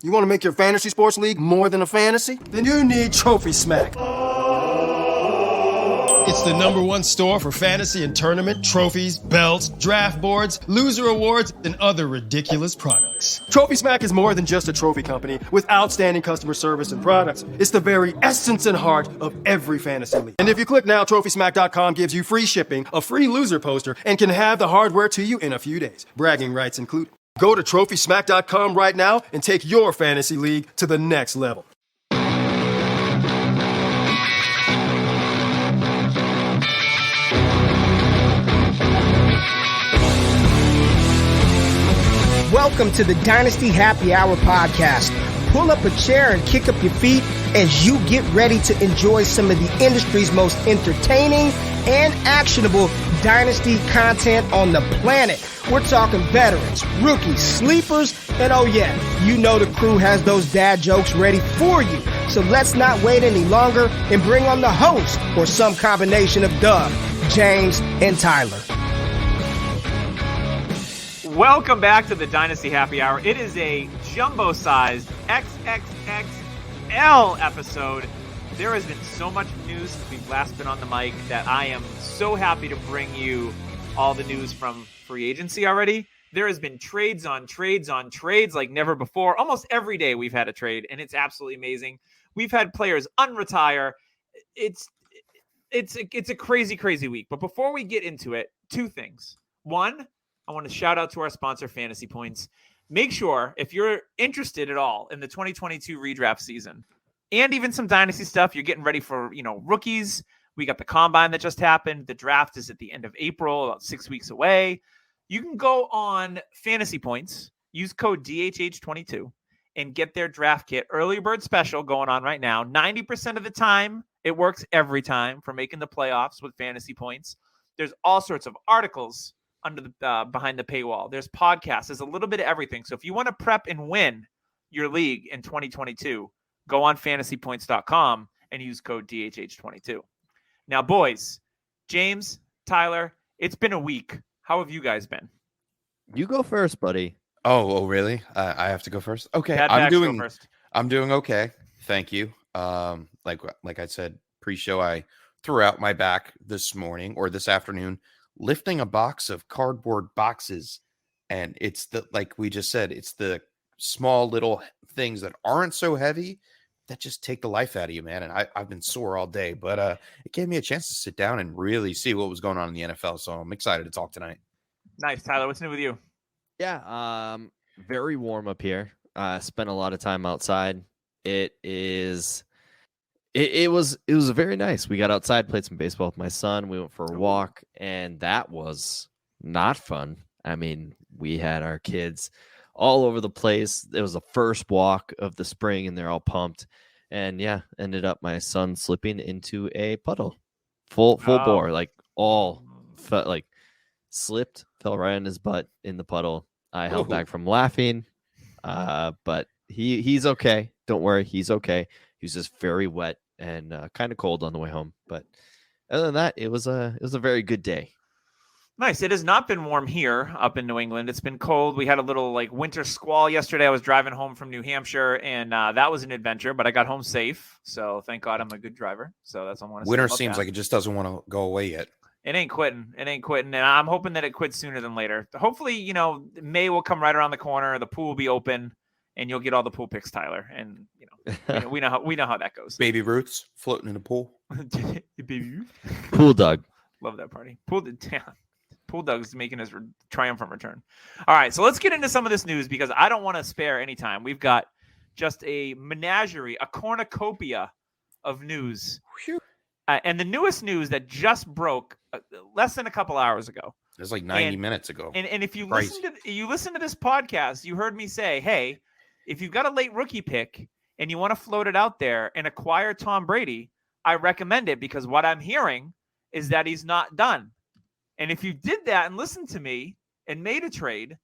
You want to make your fantasy sports league more than a fantasy? Then you need Trophy Smack. It's the #1 store for fantasy and tournament trophies, belts, draft boards, loser awards, and other ridiculous products. Trophy Smack is more than just a trophy company with outstanding customer service and products. It's the very essence and heart of every fantasy league. And if you click now, TrophySmack.com gives you free shipping, a free loser poster, and can have the hardware to you in a few days. Bragging rights included. Go to TrophySmack.com right now and take your fantasy league to the next level. Welcome to the Dynasty Happy Hour podcast. Pull up a chair and kick up your feet as you get ready to enjoy some of the industry's most entertaining and actionable Dynasty content on the planet. We're talking veterans, rookies, sleepers, and oh yeah, you know the crew has those dad jokes ready for you. So let's not wait any longer and bring on the host or some combination of Doug, James, and Tyler. Welcome back to the Dynasty Happy Hour. It is a jumbo-sized XXXL episode. There has been so much news since we've last been on the mic that I am so happy to bring you all the news from free agency already. There has been trades on trades on trades like never before. Almost every day we've had a trade, and it's absolutely amazing. We've had players unretire. It's a crazy, crazy week. But before we get into it, two things. One, I want to shout out to our sponsor, Fantasy Points. Make sure, if you're interested at all in the 2022 redraft season and even some dynasty stuff, you're getting ready for, rookies. We got the combine that just happened. The draft is at the end of April, about 6 weeks away. You can go on Fantasy Points, use code DHH22, and get their draft kit early bird special going on right now. 90% of the time, it works every time for making the playoffs with Fantasy Points. There's all sorts of articles under the behind the paywall. There's podcasts. There's a little bit of everything. So if you want to prep and win your league in 2022, go on fantasypoints.com and use code DHH22. Now, boys, James, Tyler, it's been a week. How have you guys been? You go first, buddy. Oh, really? I have to go first. Okay, Pat I'm Backs, doing. go first. I'm doing okay. Thank you. Like I said pre-show, I threw out my back this morning or this afternoon, lifting a box of cardboard boxes, and it's like we just said, it's the small little things that aren't so heavy that just take the life out of you, man. And I've been sore all day, but it gave me a chance to sit down and really see what was going on in the NFL. So I'm excited to talk tonight. Nice, Tyler. What's new with you? Yeah, very warm up here. Spent a lot of time outside. It was very nice. We got outside, played some baseball with my son. We went for a walk, and that was not fun. I mean, we had our kids all over the place. It was the first walk of the spring, and they're all pumped. And yeah, ended up my son slipping into a puddle, full bore, slipped, fell right on his butt in the puddle. I held back from laughing, but he's okay. Don't worry, he's okay. He was just very wet and kind of cold on the way home. But other than that, it was a very good day. Nice. It has not been warm here up in New England. It's been cold. We had a little winter squall yesterday. I was driving home from New Hampshire, and that was an adventure, but I got home safe. So thank God I'm a good driver. So that's what I want to say. Winter seems like it just doesn't want to go away yet. It ain't quitting. And I'm hoping that it quits sooner than later. Hopefully, May will come right around the corner. The pool will be open, and you'll get all the pool picks, Tyler. And we know how that goes. Baby Ruths floating in the pool. Baby Pool Doug. Love that party. Pool Doug's making his triumphant return. All right, so let's get into some of this news because I don't want to spare any time. We've got just a menagerie, a cornucopia of news. And the newest news that just broke less than a couple hours ago. It was like 90 minutes ago. And if you listen to this podcast, you heard me say, hey, if you've got a late rookie pick and you want to float it out there and acquire Tom Brady, I recommend it because what I'm hearing is that he's not done. And if you did that and listened to me and made a trade,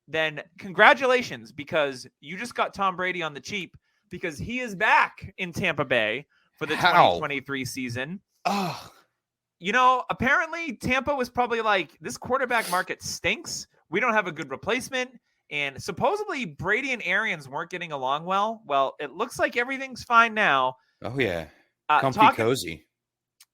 then congratulations, because you just got Tom Brady on the cheap because he is back in Tampa Bay for the 2023 season. Apparently Tampa was probably like, this quarterback market stinks. We don't have a good replacement. And supposedly Brady and Arians weren't getting along well. Well, it looks like everything's fine now. Oh, yeah. Comfy, cozy.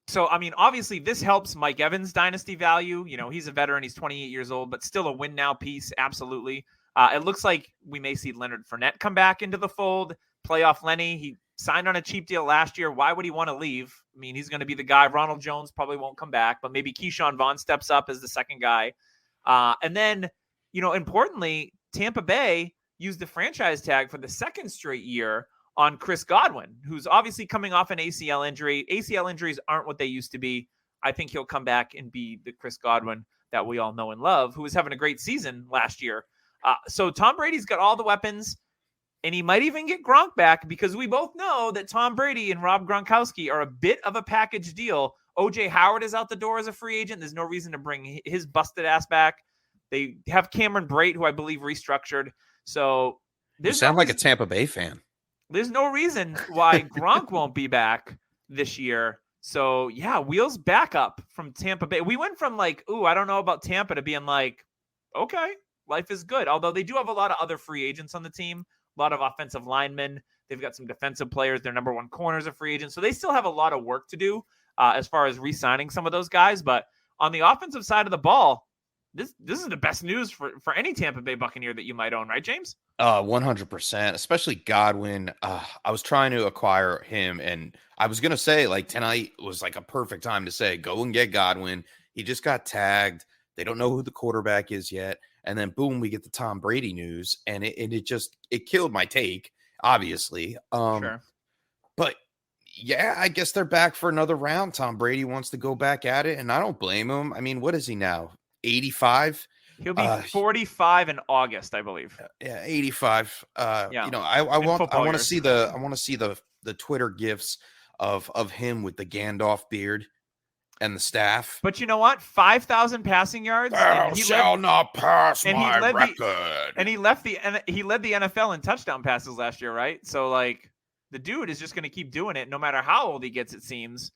So, I mean, obviously this helps Mike Evans' dynasty value. He's a veteran. He's 28 years old, but still a win now piece. Absolutely. It looks like we may see Leonard Fournette come back into the fold. Playoff Lenny. He signed on a cheap deal last year. Why would he want to leave? I mean, he's going to be the guy. Ronald Jones probably won't come back, but maybe Keyshawn Vaughn steps up as the second guy. And then, importantly, Tampa Bay used the franchise tag for the second straight year on Chris Godwin, who's obviously coming off an ACL injury. ACL injuries aren't what they used to be. I think he'll come back and be the Chris Godwin that we all know and love, who was having a great season last year. So Tom Brady's got all the weapons, and he might even get Gronk back, because we both know that Tom Brady and Rob Gronkowski are a bit of a package deal. OJ Howard is out the door as a free agent. There's no reason to bring his busted ass back. They have Cameron Brate, who I believe restructured. So you sound like a Tampa Bay fan. There's no reason why Gronk won't be back this year. So, yeah, wheels back up from Tampa Bay. We went from I don't know about Tampa, to being like, okay, life is good. Although they do have a lot of other free agents on the team, a lot of offensive linemen. They've got some defensive players. Their number one corner is a free agent. So they still have a lot of work to do as far as re-signing some of those guys. But on the offensive side of the ball, this is the best news for any Tampa Bay Buccaneer that you might own, right, James? 100%, especially Godwin. I was trying to acquire him, and I was going to say, tonight was a perfect time to say, go and get Godwin. He just got tagged. They don't know who the quarterback is yet. And then, boom, we get the Tom Brady news, and it killed my take, obviously. Sure. But, yeah, I guess they're back for another round. Tom Brady wants to go back at it, and I don't blame him. I mean, what is he now? 85? He'll be 45 in August, I believe. Yeah, 85. Yeah. I want to see the Twitter gifs of him with the Gandalf beard and the staff. But you know what? 5,000 passing yards. Thou shall not pass my record. And he led the NFL in touchdown passes last year, right? So the dude is just going to keep doing it no matter how old he gets, it seems.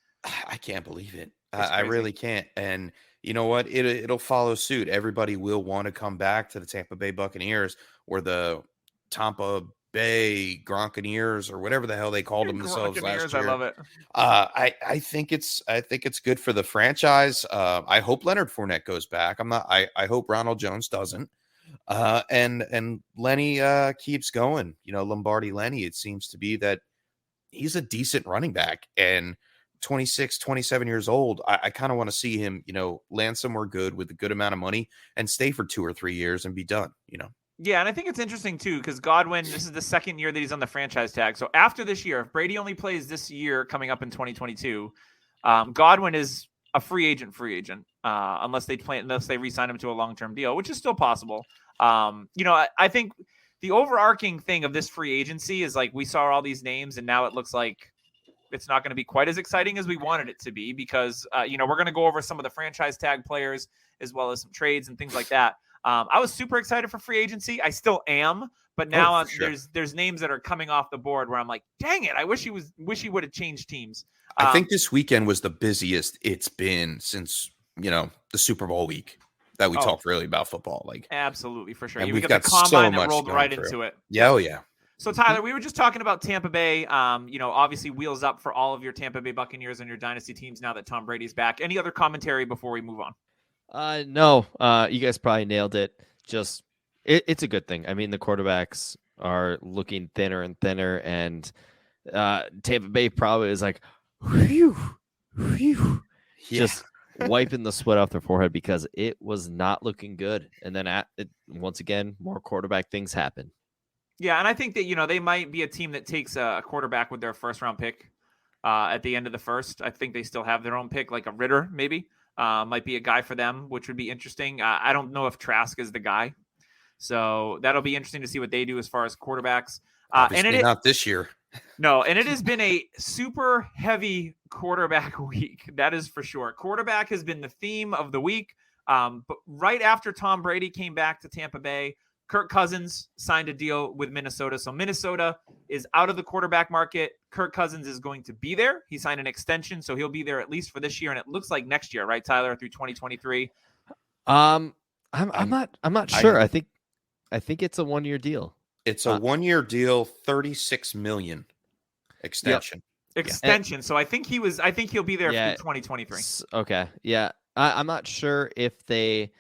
I can't believe it. I really can't. And you know what? It'll follow suit. Everybody will want to come back to the Tampa Bay Buccaneers, or the Tampa Bay Gronkaneers, or whatever the hell they called themselves last year. I love it. I think it's good for the franchise. I hope Leonard Fournette goes back. I hope Ronald Jones doesn't. And Lenny keeps going. Lombardi Lenny. It seems to be that he's a decent running back, and 26, 27 years old. I kind of want to see him, land somewhere good with a good amount of money and stay for 2 or 3 years and be done, Yeah, and I think it's interesting, too, because Godwin, this is the second year that he's on the franchise tag. So after this year, if Brady only plays this year coming up in 2022, Godwin is a free agent, unless they re-sign him to a long-term deal, which is still possible. I think the overarching thing of this free agency is we saw all these names, and now it looks like it's not going to be quite as exciting as we wanted it to be, because, we're going to go over some of the franchise tag players as well as some trades and things like that. I was super excited for free agency. I still am, but now there's names that are coming off the board where I'm like, dang it, I wish he would have changed teams. I think this weekend was the busiest it's been since, the Super Bowl week that we talked really about football. Absolutely, for sure. And We've got the combine so that rolled right through. into it. Yeah, oh yeah. So, Tyler, we were just talking about Tampa Bay. Obviously wheels up for all of your Tampa Bay Buccaneers and your dynasty teams now that Tom Brady's back. Any other commentary before we move on? No. You guys probably nailed it. Just it's a good thing. I mean, the quarterbacks are looking thinner and thinner, and Tampa Bay probably is like, whew, just wiping the sweat off their forehead, because it was not looking good. And then once again, more quarterback things happen. Yeah, and I think that, they might be a team that takes a quarterback with their first-round pick at the end of the first. I think they still have their own pick, like a Ritter, maybe. Might be a guy for them, which would be interesting. I don't know if Trask is the guy. So that'll be interesting to see what they do as far as quarterbacks. Obviously not this year. No, and it has been a super heavy quarterback week. That is for sure. Quarterback has been the theme of the week. But right after Tom Brady came back to Tampa Bay, Kirk Cousins signed a deal with Minnesota. So Minnesota is out of the quarterback market. Kirk Cousins is going to be there. He signed an extension, so he'll be there at least for this year, and it looks like next year, right, Tyler, through 2023. I'm not sure. I think I think it's a 1-year deal. It's a 1-year deal, $36 million extension. Extension. So I think he'll be there through 2023. Okay. Yeah. I'm not sure if they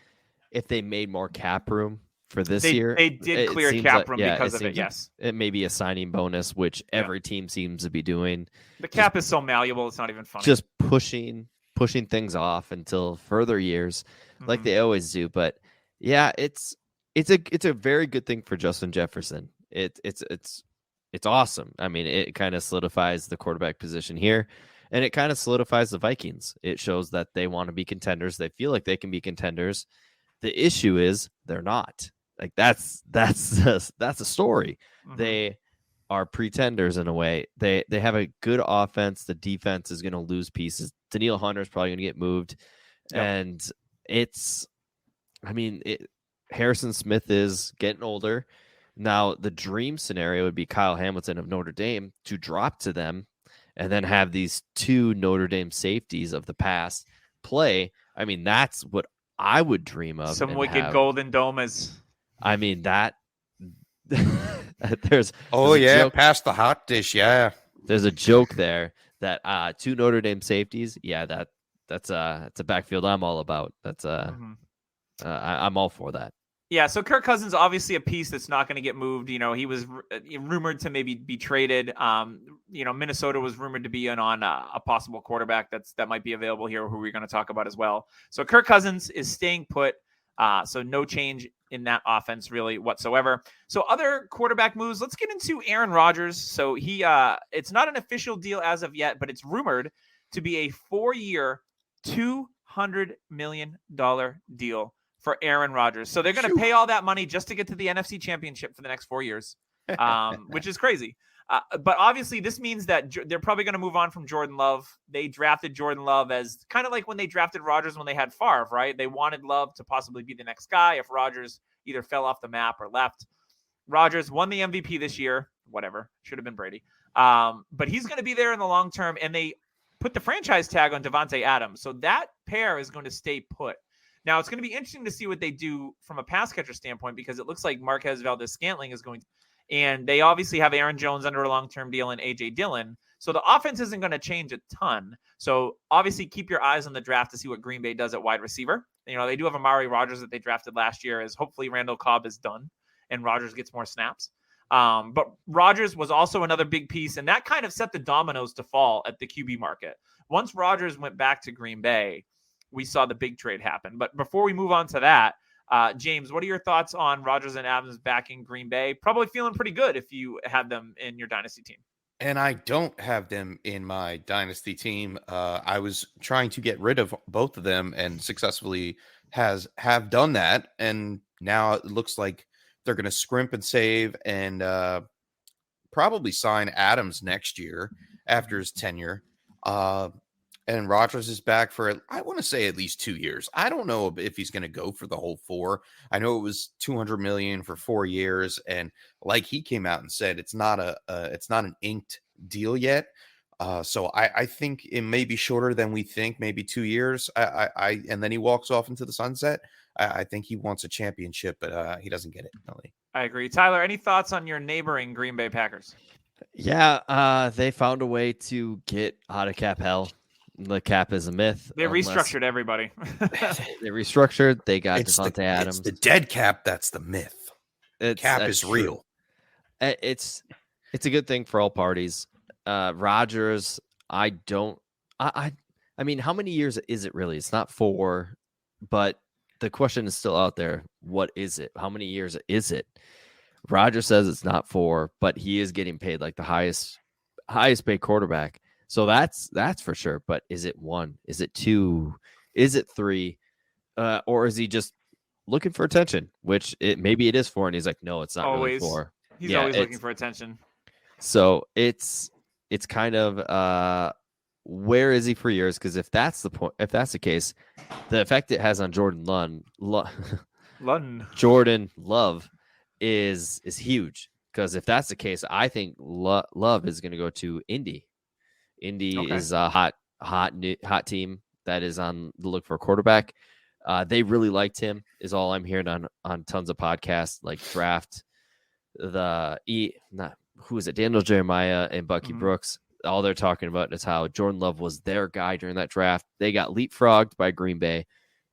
made more cap room for this year. They did clear cap room because of it. Yes. It may be a signing bonus, which every team seems to be doing. The cap is so malleable. It's not even funny. Just pushing things off until further years, like they always do. But yeah, it's a very good thing for Justin Jefferson. It's awesome. I mean, it kind of solidifies the quarterback position here, and it kind of solidifies the Vikings. It shows that they want to be contenders. They feel like they can be contenders. The issue is they're not. Like that's a story. They are pretenders in a way. They have a good offense. The defense is going to lose pieces. Danielle Hunter is probably going to get moved, and Harrison Smith is getting older. Now, the dream scenario would be Kyle Hamilton of Notre Dame to drop to them and then have these two Notre Dame safeties of the past play. I mean, that's what I would dream of. Some wicked golden domas. I mean, that there's joke. Past the hot dish. Yeah. There's a joke there that two Notre Dame safeties. Yeah, that's a backfield I'm all about. That's I'm all for that. Yeah, so Kirk Cousins, obviously a piece that's not going to get moved. You know, he was rumored to maybe be traded. Minnesota was rumored to be in on a possible quarterback that might be available here, who we're going to talk about as well. So Kirk Cousins is staying put. So no change in that offense really whatsoever. So other quarterback moves, let's get into Aaron Rodgers. So he, it's not an official deal as of yet, but it's rumored to be a 4-year, $200 million deal for Aaron Rodgers. So they're going to pay all that money just to get to the NFC Championship for the next 4 years, which is crazy. But obviously this means that they're probably going to move on from Jordan Love. They drafted Jordan Love as kind of like when they drafted Rodgers when they had Favre, right? They wanted Love to possibly be the next guy if Rodgers either fell off the map or left. Rodgers won the MVP this year. Whatever. Should have been Brady. But he's going to be there in the long term, and they put the franchise tag on Devontae Adams. So that pair is going to stay put. Now, it's going to be interesting to see what they do from a pass catcher standpoint, because it looks like Marquez Valdez-Scantling is going to, and they obviously have Aaron Jones under a long-term deal and A.J. Dillon. So the offense isn't going to change a ton. So obviously keep your eyes on the draft to see what Green Bay does at wide receiver. You know, they do have Amari Rodgers that they drafted last year, as hopefully Randall Cobb is done and Rodgers gets more snaps. But Rodgers was also another big piece, and that kind of set the dominoes to fall at the QB market. Once Rodgers went back to Green Bay, we saw the big trade happen. But before we move on to that, James, what are your thoughts on Rodgers and Adams back in Green Bay? Probably feeling pretty good if you had them in your dynasty team. And I don't have them in my dynasty team. I was trying to get rid of both of them and successfully have done that. And now it looks like they're going to scrimp and save and probably sign Adams next year after his tenure. And Rodgers is back for, I want to say, at least 2 years. I don't know if he's going to go for the whole 4. I know it was $200 million for 4 years, and like he came out and said, it's not an inked deal yet. So I think it may be shorter than we think, maybe 2 years. And then he walks off into the sunset. I think he wants a championship, but he doesn't get it. Really. I agree. Tyler, any thoughts on your neighboring Green Bay Packers? Yeah, they found a way to get out of cap hell. The cap is a myth. They restructured everybody. They restructured. They got Devontae Adams. It's the dead cap that's the myth. Cap is real. It's a good thing for all parties. Rodgers, I mean, how many years is it really? It's not 4, but the question is still out there. What is it? How many years is it? Rodgers says it's not 4, but he is getting paid like the highest paid quarterback. So that's for sure. But is it 1? Is it 2? Is it 3? Or is he just looking for attention? Which maybe it is 4, and he's like, no, it's not really 4. He's always looking for attention. So it's kind of where is he for years? Because if that's the case, the effect it has on Jordan Love is huge. Because if that's the case, I think Love is going to go to Indy. Indy is a hot team that is on the look for a quarterback. They really liked him, is all I'm hearing on tons of podcasts like Draft. Who is it? Daniel Jeremiah and Bucky Brooks. All they're talking about is how Jordan Love was their guy during that draft. They got leapfrogged by Green Bay,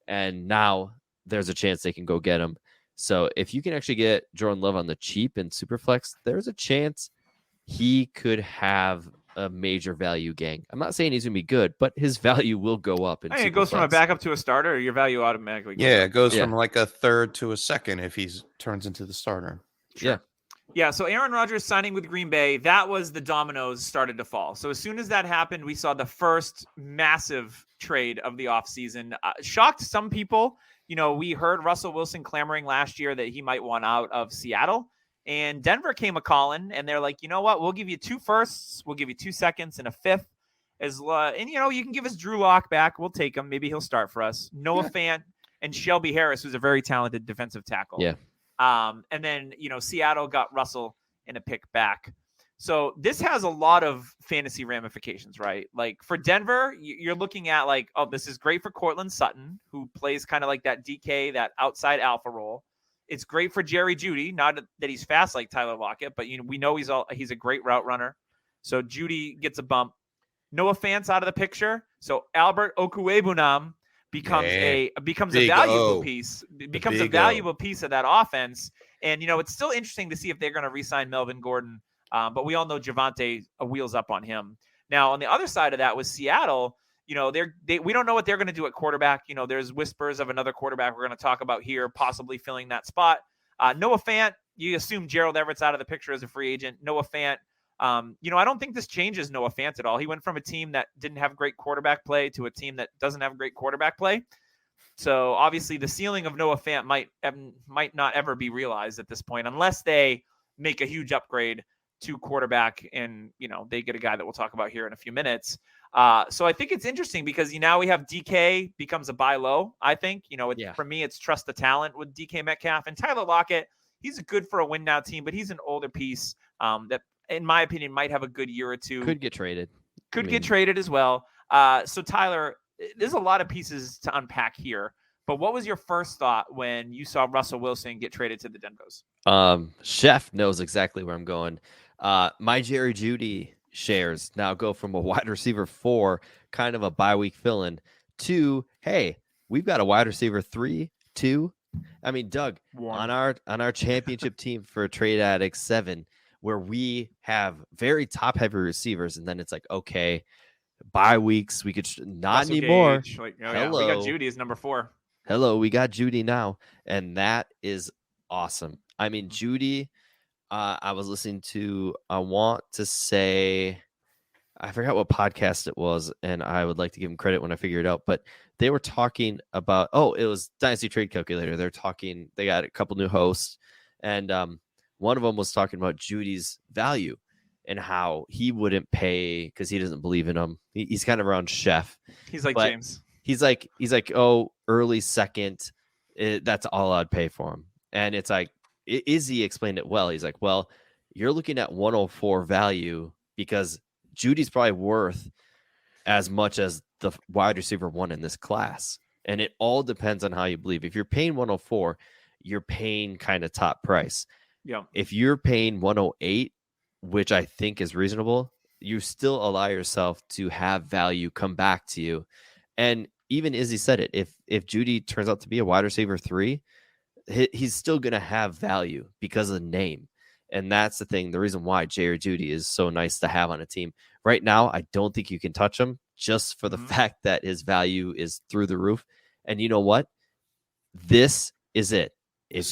and now there's a chance they can go get him. So if you can actually get Jordan Love on the cheap in Superflex, there's a chance he could have a major value gang. I'm not saying he's going to be good, but his value will go up. It goes from a backup to a starter, or your value automatically goes up. It goes from like a third to a second if he turns into the starter. Sure. Yeah, so Aaron Rodgers signing with Green Bay, that was the dominoes started to fall. So as soon as that happened, we saw the first massive trade of the offseason. Shocked some people. We heard Russell Wilson clamoring last year that he might want out of Seattle. And Denver came a-calling, and they're like, you know what? We'll give you 2 firsts. We'll give you 2 seconds and a 5th. And, you can give us Drew Lock back. We'll take him. Maybe he'll start for us. Noah Fant and Shelby Harris, who's a very talented defensive tackle. Yeah. And then, Seattle got Russell in a pick back. So this has a lot of fantasy ramifications, right? Like for Denver, you're looking at like, oh, this is great for Cortland Sutton, who plays kind of like that DK, that outside alpha role. It's great for Jerry Jeudy, not that he's fast like Tyler Lockett, but we know he's a great route runner. So Jeudy gets a bump. Noah Fant's out of the picture. So Albert Okwuegbunam becomes a valuable piece. Becomes a valuable piece of that offense. And it's still interesting to see if they're going to re-sign Melvin Gordon. But we all know Javonte wheels up on him. Now on the other side of that was Seattle. We don't know what they're going to do at quarterback. There's whispers of another quarterback we're going to talk about here, possibly filling that spot. Noah Fant, you assume Gerald Everett's out of the picture as a free agent. Noah Fant, I don't think this changes Noah Fant at all. He went from a team that didn't have great quarterback play to a team that doesn't have great quarterback play. So obviously the ceiling of Noah Fant might not ever be realized at this point, unless they make a huge upgrade to quarterback and, they get a guy that we'll talk about here in a few minutes. So I think it's interesting because now we have DK becomes a buy low. I think, for me, it's trust the talent with DK Metcalf and Tyler Lockett. He's good for a win now team, but he's an older piece that, in my opinion, might have a good year or two. Could get traded. Get traded as well. So Tyler, there's a lot of pieces to unpack here. But what was your first thought when you saw Russell Wilson get traded to the Denvers? Chef knows exactly where I'm going. My Jerry Jeudy shares now go from a wide receiver 4, kind of a bye week fill-in, to, hey, we've got a wide receiver 3, 2. I mean, Doug, on our championship team for Trade Addicts 7, where we have very top-heavy receivers, and then it's like, okay, bye weeks, we could not Russell anymore. Gage, hello. We got Jeudy as number 4. Hello, we got Jeudy now, and that is awesome. I mean, Jeudy, I was listening to, I forgot what podcast it was, and I would like to give him credit when I figure it out, but they were talking about, it was Dynasty Trade Calculator. They got a couple new hosts, and one of them was talking about Judy's value and how he wouldn't pay because he doesn't believe in him. He's kind of around Chef. He's like James. He's like, early second, that's all I'd pay for him. And it's like, Izzy explained it well. He's like, well, you're looking at 104 value because Judy's probably worth as much as the wide receiver 1 in this class. And it all depends on how you believe. If you're paying 104, you're paying kind of top price. Yeah. If you're paying 108, which I think is reasonable, you still allow yourself to have value come back to you. And even Izzy said it, if Jeudy turns out to be a wide receiver 3, he's still going to have value because of the name. And that's the thing. The reason why Jerry Jeudy is so nice to have on a team right now. I don't think you can touch him just for the fact that his value is through the roof. And you know what? This is it. If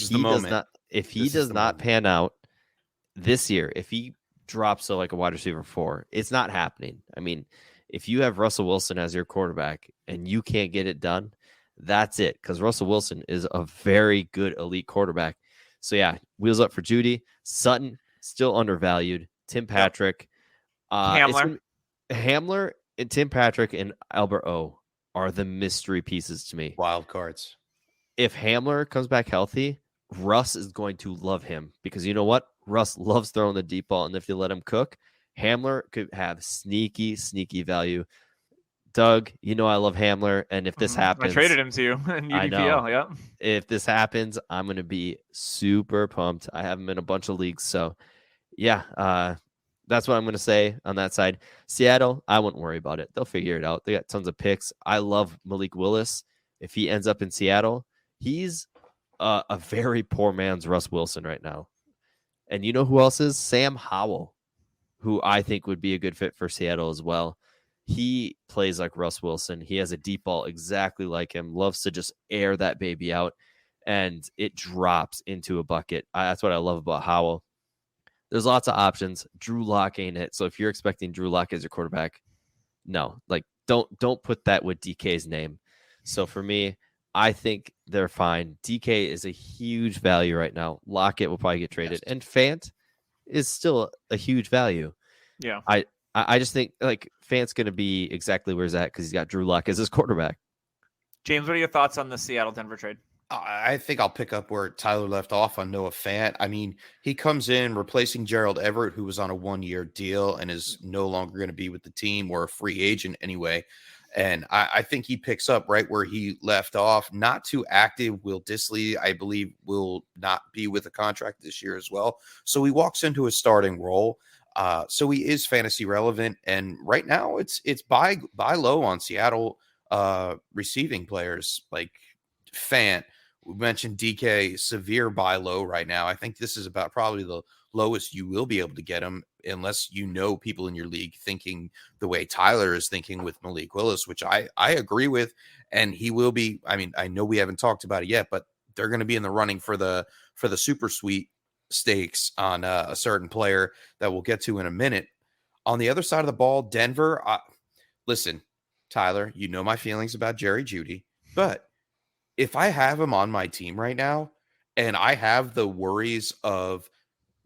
he does not pan out this year, if he drops to like a wide receiver 4, it's not happening. I mean, if you have Russell Wilson as your quarterback and you can't get it done, that's it. Because Russell Wilson is a very good elite quarterback. So yeah, wheels up for Jeudy. Sutton, still undervalued. Tim Patrick. Hamler and Tim Patrick and Albert O are the mystery pieces to me. Wild cards. If Hamler comes back healthy, Russ is going to love him because you know what? Russ loves throwing the deep ball, and if you let him cook, Hamler could have sneaky value. Doug, you know I love Hamler, and if this happens, I traded him to you in UDPL. I know. Yeah. If this happens, I'm going to be super pumped. I have him in a bunch of leagues, so yeah, that's what I'm going to say on that side. Seattle, I wouldn't worry about it. They'll figure it out. They got tons of picks. I love Malik Willis. If he ends up in Seattle, he's a very poor man's Russ Wilson right now. And you know who else is? Sam Howell, who I think would be a good fit for Seattle as well. He plays like Russ Wilson. He has a deep ball exactly like him, loves to just air that baby out, and it drops into a bucket. That's what I love about Howell. There's lots of options. Drew Lock ain't it. So if you're expecting Drew Lock as your quarterback, no, like don't put that with DK's name. So for me, I think they're fine. DK is a huge value right now. Lockett will probably get traded, and Fant is still a huge value. Yeah. I just think like Fant's going to be exactly where he's at because he's got Drew Lock as his quarterback. James, what are your thoughts on the Seattle-Denver trade? I think I'll pick up where Tyler left off on Noah Fant. I mean, he comes in replacing Gerald Everett, who was on a 1-year deal and is no longer going to be with the team or a free agent anyway. And I think he picks up right where he left off. Not too active. Will Dissly, I believe, will not be with a contract this year as well. So he walks into a starting role. So he is fantasy relevant. And right now it's buy low on Seattle receiving players like Fant. We mentioned DK, severe buy low right now. I think this is about probably the lowest you will be able to get him unless you know people in your league thinking the way Tyler is thinking with Malik Willis, which I agree with. And he will be, I mean, I know we haven't talked about it yet, but they're going to be in the running for the super sweet stakes on a certain player that we'll get to in a minute. On the other side of the ball, Denver, listen, Tyler, you know my feelings about Jerry Jeudy, but if I have him on my team right now and I have the worries of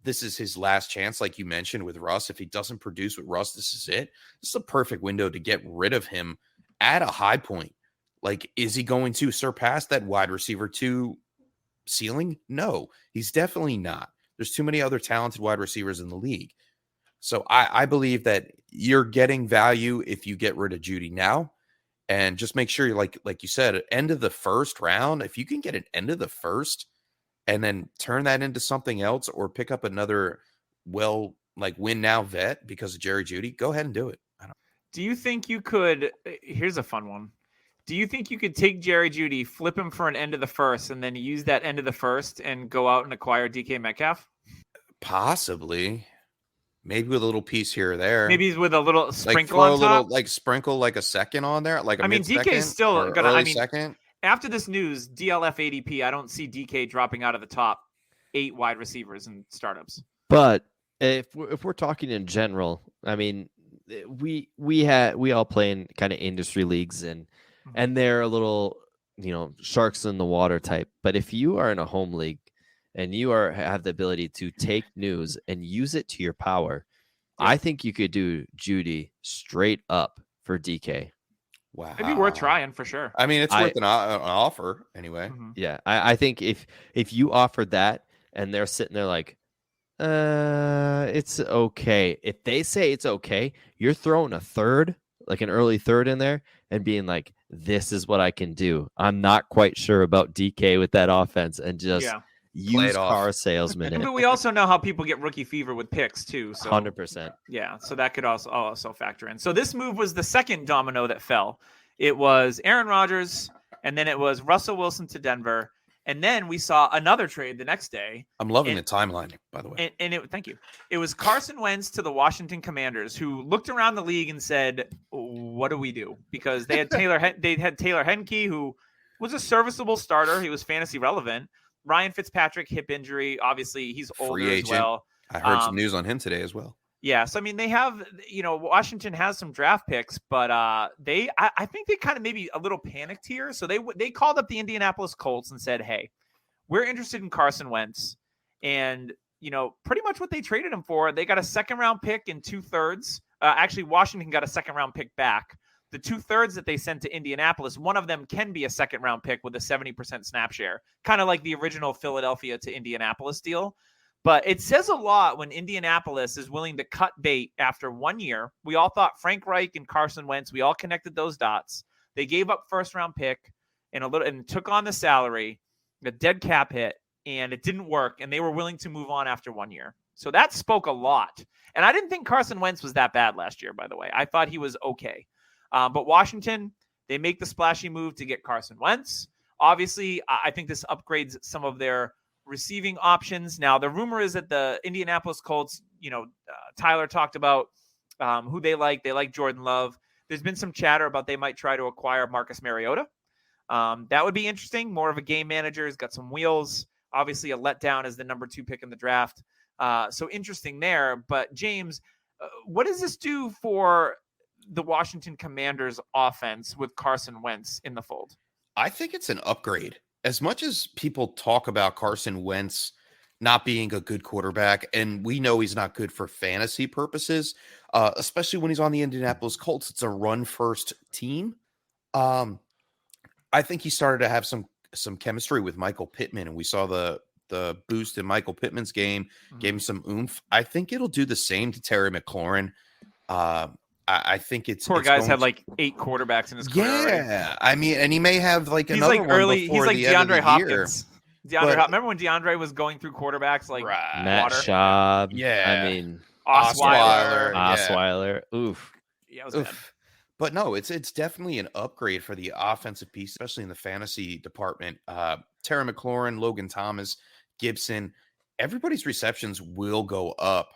this is his last chance, like you mentioned with Russ, if he doesn't produce with Russ, this is it. This is a perfect window to get rid of him at a high point. Like, is he going to surpass that wide receiver 2 ceiling? No, he's definitely not. There's too many other talented wide receivers in the league. So I believe that you're getting value if you get rid of Jeudy now. And just make sure, like you said, end of the first round, if you can get an end of the first and then turn that into something else or pick up another win now vet because of Jerry Jeudy, go ahead and do it. Do you think you could – here's a fun one. Do you think you could take Jerry Jeudy, flip him for an end of the first, and then use that end of the first and go out and acquire DK Metcalf? Possibly. Maybe with a little piece here or there. Maybe with a little sprinkle on top. Sprinkle like a second on there. Like a DK is still going to – second. After this news, DLF ADP, I don't see DK dropping out of the top 8 wide receivers in startups. But if we're talking in general, I mean, we all play in kind of industry leagues and they're a little, sharks in the water type. But if you are in a home league and you have the ability to take news and use it to your power, I think you could do Jeudy straight up for DK. Wow. It'd be worth trying for sure. I mean, it's worth an offer anyway. Mm-hmm. Yeah. I think if you offered that and they're sitting there like, it's okay. If they say it's okay, you're throwing a third, like an early third in there and being like, this is what I can do. I'm not quite sure about DK with that offense and just used car salesman. But we also know how people get rookie fever with picks too. So 100%. Yeah. So that could also factor in. So this move was the second domino that fell. It was Aaron Rodgers, and then it was Russell Wilson to Denver. And then we saw another trade the next day. I'm loving the timeline, by the way. Thank you. It was Carson Wentz to the Washington Commanders, who looked around the league and said, what do we do? Because they had Taylor Henke, who was a serviceable starter. He was fantasy relevant. Ryan Fitzpatrick, hip injury. Obviously, he's older as well. I heard some news on him today as well. Yeah, so I mean, they have, Washington has some draft picks, but I think they kind of maybe a little panicked here. So they called up the Indianapolis Colts and said, hey, we're interested in Carson Wentz. And, pretty much what they traded him for, they got a 2nd-round pick in 2/3. Actually, Washington got a 2nd-round pick back. The 2/3 that they sent to Indianapolis, one of them can be a 2nd-round pick with a 70% snap share, kind of like the original Philadelphia to Indianapolis deal. But it says a lot when Indianapolis is willing to cut bait after 1 year. We all thought Frank Reich and Carson Wentz, we all connected those dots. They gave up first-round pick and took on the salary, the dead cap hit, and it didn't work, and they were willing to move on after 1 year. So that spoke a lot. And I didn't think Carson Wentz was that bad last year, by the way. I thought he was okay. But Washington, they make the splashy move to get Carson Wentz. Obviously, I think this upgrades some of their receiving options. Now, the rumor is that the Indianapolis Colts, Tyler talked about who they like. They like Jordan Love. There's been some chatter about they might try to acquire Marcus Mariota. That would be interesting. More of a game manager. He's got some wheels. Obviously, a letdown as the number 2 pick in the draft. So interesting there. But, James, what does this do for the Washington Commanders offense with Carson Wentz in the fold? I think it's an upgrade. As much as people talk about Carson Wentz not being a good quarterback, and we know he's not good for fantasy purposes, especially when he's on the Indianapolis Colts, it's a run-first team. I think he started to have some chemistry with Michael Pittman, and we saw the boost in Michael Pittman's game, gave him some oomph. I think it'll do the same to Terry McLaurin. I think it's poor guy's had like 8 quarterbacks in his career. Yeah, I mean, and he may have like he's another like one early. before He's like the end of DeAndre the Hopkins. year. Remember when DeAndre was going through quarterbacks like Matt water? Schaub. Yeah. I mean, Osweiler. Osweiler. Oof. Yeah, it was bad. But no, it's definitely an upgrade for the offensive piece, especially in the fantasy department. Terry McLaurin, Logan Thomas, Gibson, everybody's receptions will go up.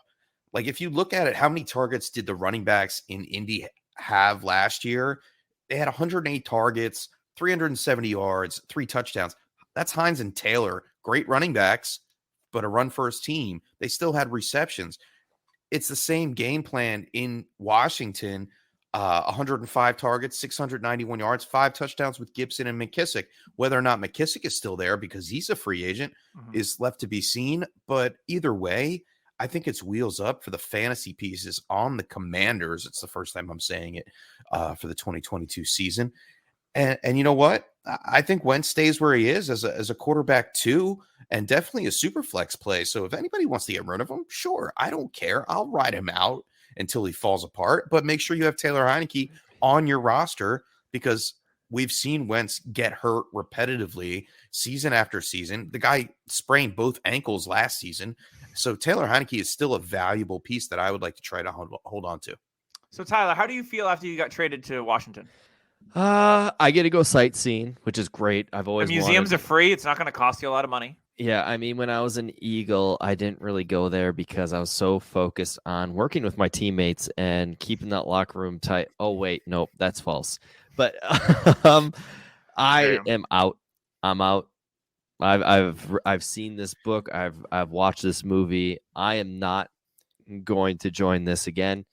Like if you look at it, how many targets did the running backs in Indy have last year? They had 108 targets, 370 yards, 3 touchdowns. That's Hines and Taylor, great running backs, but a run-first team. They still had receptions. It's the same game plan in Washington. 105 targets, 691 yards, 5 touchdowns with Gibson and McKissick. Whether or not McKissick is still there because he's a free agent is left to be seen. But either way, I think it's wheels up for the fantasy pieces on the Commanders. It's the first time I'm saying it for the 2022 season. And you know what? I think Wentz stays where he is as a quarterback too, and definitely a super flex play. So if anybody wants to get rid of him, sure, I don't care. I'll ride him out until he falls apart. But make sure you have Taylor Heineke on your roster because we've seen Wentz get hurt repetitively season after season. The guy sprained both ankles last season. So Taylor Heineke is still a valuable piece that I would like to try to hold on to. So Tyler, how do you feel after you got traded to Washington? I get to go sightseeing, which is great. I've always the museums are free. It's not going to cost you a lot of money. Yeah, I mean, when I was an Eagle, I didn't really go there because I was so focused on working with my teammates and keeping that locker room tight. Oh, wait, nope, that's false. But I am out. I'm out. I've seen this book. I've watched this movie. I am not going to join this again.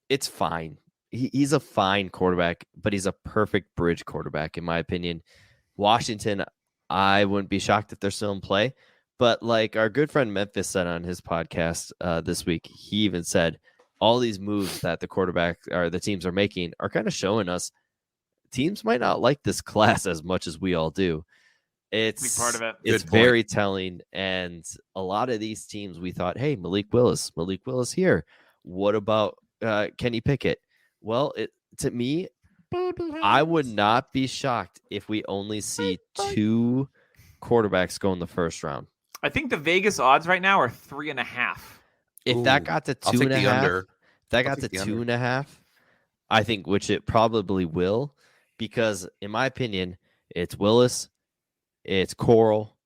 It's fine. He's a fine quarterback, but he's a perfect bridge quarterback, in my opinion. Washington, I wouldn't be shocked if they're still in play. But like our good friend Memphis said on his podcast this week, he even said all these moves that the quarterback or the teams are making are kind of showing us teams might not like this class as much as we all do. It's part of it. It's very telling. And a lot of these teams we thought, hey, Malik Willis here. What about Kenny Pickett? Well, to me, I would not be shocked if we only see 2 quarterbacks go in the first round. I think the Vegas odds right now are 3.5. If that got to 2.5, I think, which it probably will, because in my opinion, it's Willis, it's Coral.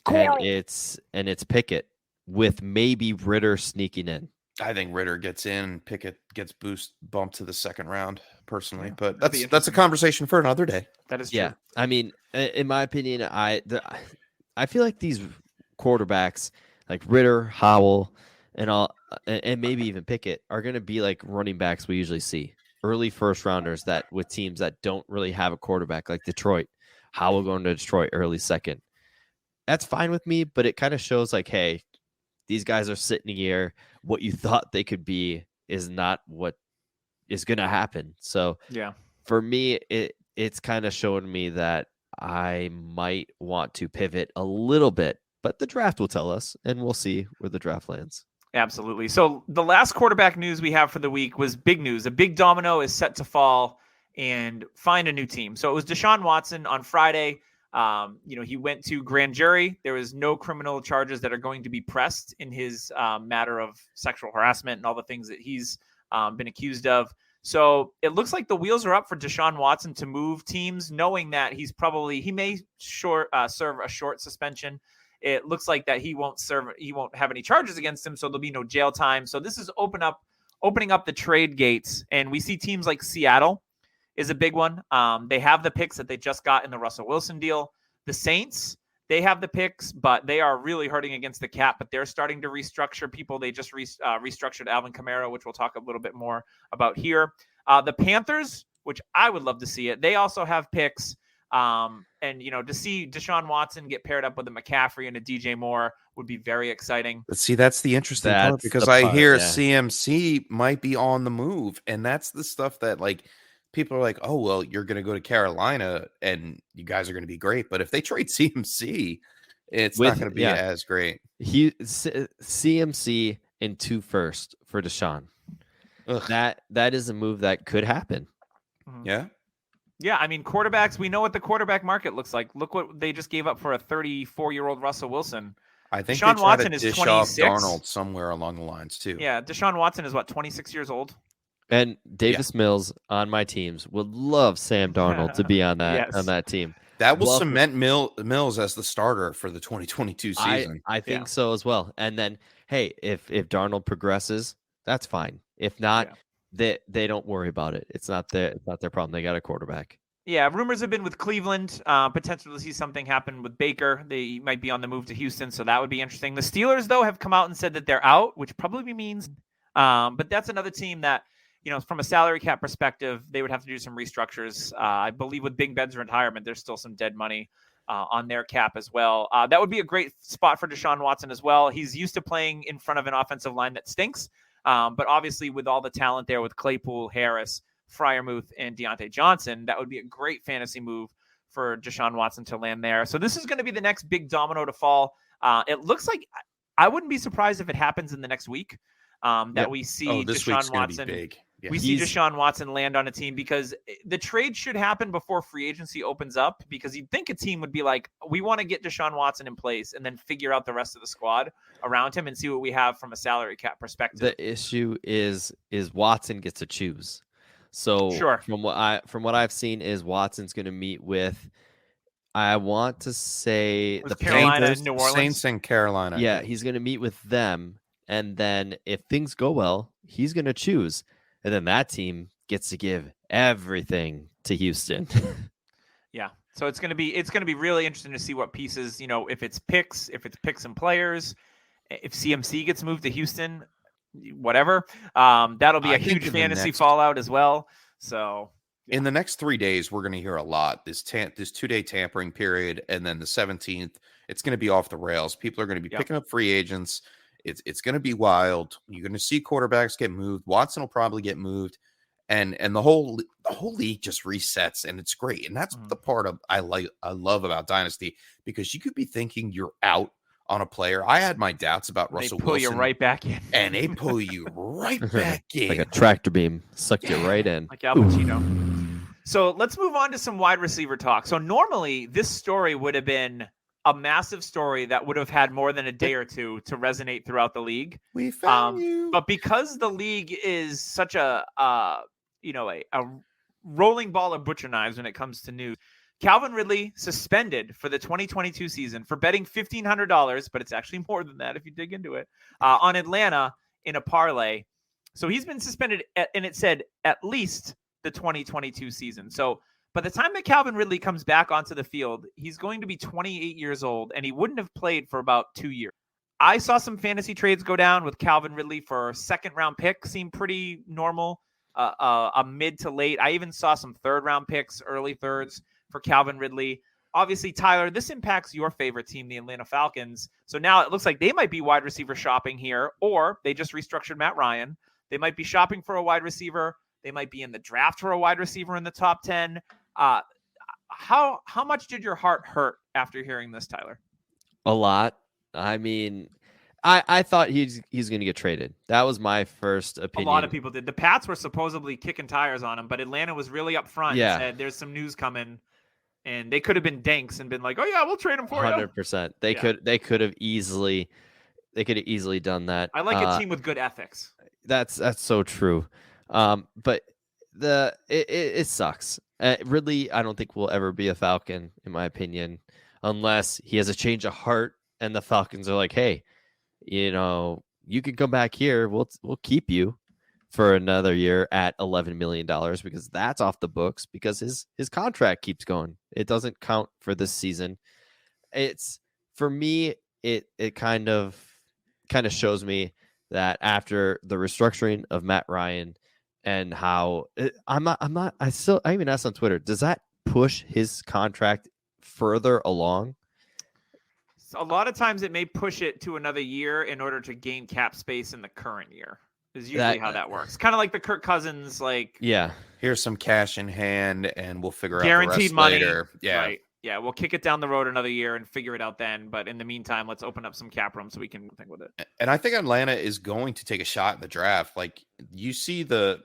and it's Pickett with maybe Ritter sneaking in. I think Ritter gets in, Pickett gets bumped to the second round personally, but that's a conversation for another day. That is true. Yeah. I mean, in my opinion, I feel like these quarterbacks like Ritter, Howell, and maybe even Pickett are going to be like running backs we usually see, early first rounders that with teams that don't really have a quarterback, like Detroit. Howell going to Detroit early second. That's fine with me, but it kind of shows like, hey, these guys are sitting here. What you thought they could be is not what is going to happen. So yeah, for me, it's kind of showing me that I might want to pivot a little bit but the draft will tell us, and we'll see where the draft lands. Absolutely. So the last quarterback news we have for the week was big news. A big domino is set to fall and find a new team. So it was Deshaun Watson on Friday. He went to grand jury. There was no criminal charges that are going to be pressed in his matter of sexual harassment and all the things that he's been accused of. So it looks like the wheels are up for Deshaun Watson to move teams, knowing that he may serve a short suspension. It looks like that he won't have any charges against him, so there'll be no jail time. So this is opening up the trade gates, and we see teams like Seattle is a big one. They have the picks that they just got in the Russell Wilson deal. The Saints, they have the picks, but they are really hurting against the cap, but they're starting to restructure people. They just restructured Alvin Kamara, which we'll talk a little bit more about here. The Panthers, which I would love to see it. They also have picks. To see Deshaun Watson get paired up with a McCaffrey and a DJ Moore would be very exciting. But see, that's the interesting part, because I hear CMC might be on the move, and that's the stuff that like people are like, oh, well, you're going to go to Carolina and you guys are going to be great. But if they trade CMC, it's not going to be as great. CMC in 2 first for Deshaun. Ugh. That is a move that could happen. Mm-hmm. Yeah. Yeah, I mean, quarterbacks, we know what the quarterback market looks like. Look what they just gave up for a 34-year-old Russell Wilson. I think Deshaun Watson is is 26. 26. Darnold somewhere along the lines, too. Yeah, Deshaun Watson is, 26 years old? And Davis Mills on my teams would love Sam Darnold to be on that on that team. That will cement Mills as the starter for the 2022 season. I think so as well. And then, hey, if Darnold progresses, that's fine. If not, they don't worry about it. It's not their problem. They got a quarterback. Yeah, rumors have been with Cleveland, potential to see something happen with Baker. They might be on the move to Houston, so that would be interesting. The Steelers, though, have come out and said that they're out, which probably means, but that's another team that, from a salary cap perspective, they would have to do some restructures. I believe with Big Ben's retirement, there's still some dead money on their cap as well. That would be a great spot for Deshaun Watson as well. He's used to playing in front of an offensive line that stinks. But obviously with all the talent there with Claypool, Harris, Freiermuth, and Deontay Johnson, that would be a great fantasy move for Deshaun Watson to land there. So this is going to be the next big domino to fall. It looks like I wouldn't be surprised if it happens in the next week that we see Deshaun Watson. Be big. Yeah. We see Deshaun Watson land on a team, because the trade should happen before free agency opens up, because you'd think a team would be like, we want to get Deshaun Watson in place and then figure out the rest of the squad around him and see what we have from a salary cap perspective. The issue is Watson gets to choose. So from what I've seen is Watson's going to meet with, I want to say the Carolina and New Orleans. Saints and Carolina. Yeah, he's going to meet with them, and then if things go well, he's going to choose. And then that team gets to give everything to Houston. Yeah. So it's going to be really interesting to see what pieces, if it's picks and players, if CMC gets moved to Houston, whatever. That'll be a huge fantasy fallout as well. So in the next 3 days, we're going to hear a lot. This 2-day tampering period, and then the 17th, it's going to be off the rails. People are going to be picking up free agents. It's going to be wild. You're going to see quarterbacks get moved. Watson will probably get moved, and the whole league just resets, and it's great. And that's the part I love about Dynasty, because you could be thinking you're out on a player. I had my doubts about Russell Wilson. They pull you right back in, and they pull you right back in like a tractor beam, sucked you right in, like Al Pacino. So let's move on to some wide receiver talk. So normally this story would have been a massive story that would have had more than a day or two to resonate throughout the league. We found you. But because the league is such a rolling ball of butcher knives when it comes to news, Calvin Ridley suspended for the 2022 season for betting $1,500, but it's actually more than that if you dig into it, on Atlanta in a parlay. So he's been suspended, and it said at least the 2022 season. So by the time that Calvin Ridley comes back onto the field, he's going to be 28 years old, and he wouldn't have played for about 2 years. I saw some fantasy trades go down with Calvin Ridley for a second-round pick. Seemed pretty normal, a mid to late. I even saw some third-round picks, early thirds, for Calvin Ridley. Obviously, Tyler, this impacts your favorite team, the Atlanta Falcons. So now it looks like they might be wide receiver shopping here, or they just restructured Matt Ryan. They might be shopping for a wide receiver. They might be in the draft for a wide receiver in the top 10. How much did your heart hurt after hearing this, Tyler? A lot. I mean, I thought he's going to get traded. That was my first opinion. A lot of people did. The Pats were supposedly kicking tires on him, but Atlanta was really upfront and said, there's some news coming. And they could have been danks and been like, "Oh yeah, we'll trade him for 100%. They could have easily done that. I like a team with good ethics. That's so true. But it sucks. Ridley, I don't think will ever be a Falcon, in my opinion, unless he has a change of heart and the Falcons are like, "Hey, you can come back here. We'll keep you for another year at $11 million because that's off the books because his contract keeps going. It doesn't count for this season. It's for me, it kind of shows me that after the restructuring of Matt Ryan and how I even asked on Twitter, does that push his contract further along? A lot of times it may push it to another year in order to gain cap space in the current year. Is usually how that works. Kind of like the Kirk Cousins, here's some cash in hand, and we'll figure guaranteed out the rest money later. Yeah, right. Yeah, we'll kick it down the road another year and figure it out then. But in the meantime, let's open up some cap room so we can think with it. And I think Atlanta is going to take a shot in the draft. Like you see the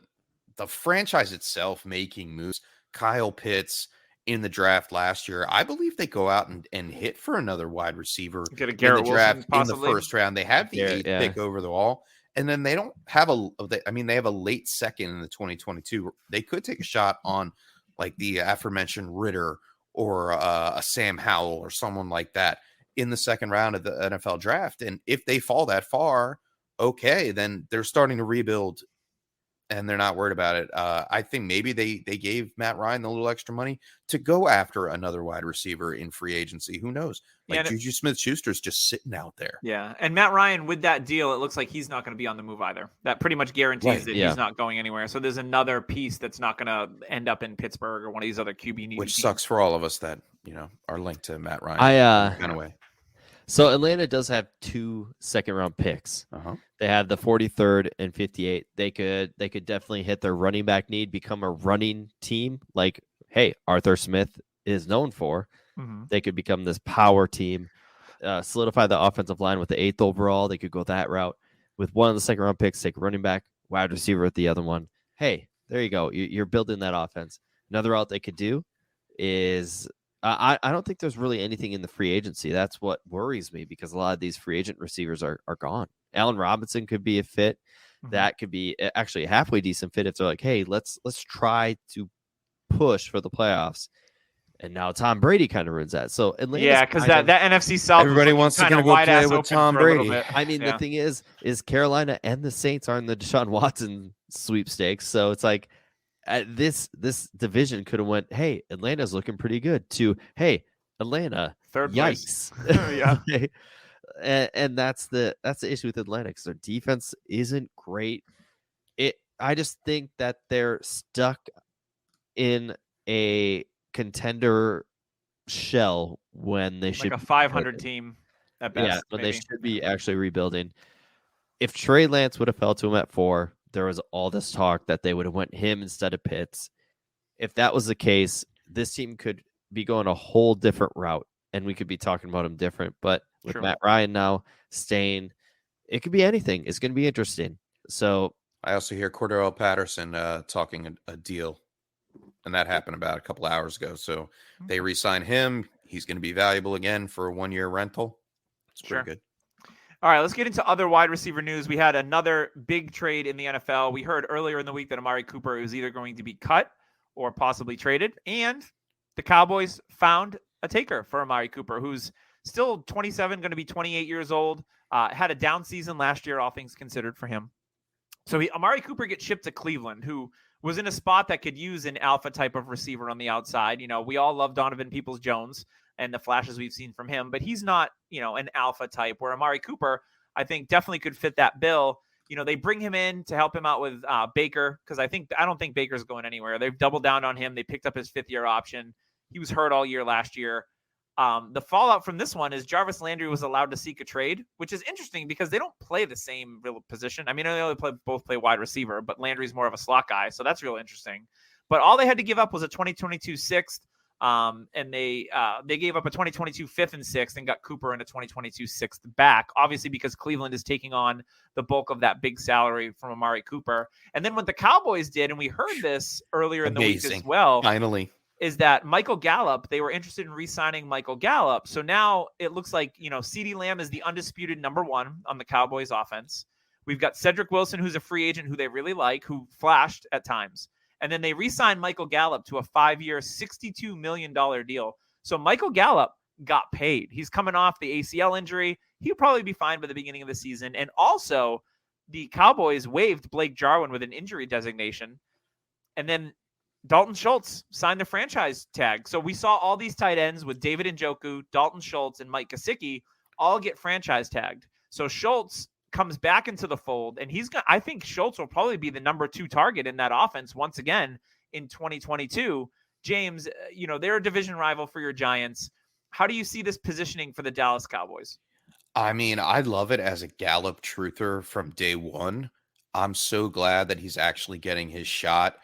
franchise itself making moves. Kyle Pitts in the draft last year. I believe they go out and hit for another wide receiver. Get a Garrett in the draft Wilson, possibly. In the first round. They have the 8th pick over the wall. And then they don't have they have a late second in the 2022. They could take a shot on like the aforementioned Ritter or a Sam Howell or someone like that in the second round of the NFL draft. And if they fall that far, okay, then they're starting to rebuild and they're not worried about it. I think maybe they gave Matt Ryan a little extra money to go after another wide receiver in free agency. Who knows? Juju Smith-Schuster's just sitting out there. Yeah, and Matt Ryan, with that deal, it looks like he's not going to be on the move either. That pretty much guarantees that he's not going anywhere. So there's another piece that's not going to end up in Pittsburgh or one of these other QB needs. Which sucks for all of us that, are linked to Matt Ryan. Kind of way. So Atlanta does have 2 second-round picks. They have the 43rd and 58. They could definitely hit their running back need, become a running team like, hey, Arthur Smith is known for. They could become this power team, solidify the offensive line with the 8th overall. They could go that route. With one of the second-round picks, take a running back, wide receiver at the other one. Hey, there you go. You're building that offense. Another route they could do is I don't think there's really anything in the free agency. That's what worries me because a lot of these free agent receivers are gone. Allen Robinson could be a fit. That could be actually a halfway decent fit if they're like, hey, let's try to push for the playoffs. And now Tom Brady kind of ruins that. So Atlanta's because that NFC South, everybody wants to go play with Tom Brady. I mean, the thing is Carolina and the Saints are in the Deshaun Watson sweepstakes. So it's like this division could have went, hey, Atlanta's looking pretty good, to hey, Atlanta, third place. Yeah. And that's the issue with Atlanta because their defense isn't great. I just think that they're stuck in a contender shell when they should like a 500 team at best. Yeah, when they should be actually rebuilding. If Trey Lance would have fell to him at 4, there was all this talk that they would have went him instead of Pitts. If that was the case, this team could be going a whole different route, and we could be talking about him different. But with Matt Ryan now staying, it could be anything. It's going to be interesting. So I also hear Cordero Patterson talking a deal, and that happened about a couple hours ago. So they re-sign him. He's going to be valuable again for a 1-year rental. It's pretty good. All right, let's get into other wide receiver news. We had another big trade in the NFL. We heard earlier in the week that Amari Cooper is either going to be cut or possibly traded. And the Cowboys found a taker for Amari Cooper, who's still 27, going to be 28 years old. Had a down season last year, all things considered, for him. So Amari Cooper gets shipped to Cleveland, who was in a spot that could use an alpha type of receiver on the outside. We all love Donovan Peoples-Jones and the flashes we've seen from him, but he's not, an alpha type, where Amari Cooper, I think, definitely could fit that bill. They bring him in to help him out with Baker, because I don't think Baker's going anywhere. They've doubled down on him. They picked up his 5th-year option. He was hurt all year last year. The fallout from this one is Jarvis Landry was allowed to seek a trade, which is interesting because they don't play the same real position. I mean, they both play wide receiver, but Landry's more of a slot guy, so that's real interesting. But all they had to give up was a 2022 6th, And they gave up a 2022 5th and 6th and got Cooper in a 2022 6th back, obviously because Cleveland is taking on the bulk of that big salary from Amari Cooper. And then what the Cowboys did, and we heard this earlier in the week as well, finally, is that Michael Gallup, they were interested in re-signing Michael Gallup. So now it looks like, CeeDee Lamb is the undisputed number 1 on the Cowboys offense. We've got Cedric Wilson, who's a free agent who they really like, who flashed at times. And then they re-signed Michael Gallup to a 5-year, $62 million deal. So Michael Gallup got paid. He's coming off the ACL injury. He'll probably be fine by the beginning of the season. And also, the Cowboys waived Blake Jarwin with an injury designation. And then Dalton Schultz signed the franchise tag. So we saw all these tight ends with David Njoku, Dalton Schultz, and Mike Gesicki all get franchise tagged. So Schultz comes back into the fold, and I think Schultz will probably be the number 2 target in that offense once again in 2022. James, they're a division rival for your Giants. How do you see this positioning for the Dallas Cowboys? I mean, I love it as a Gallup truther from day one. I'm so glad that he's actually getting his shot.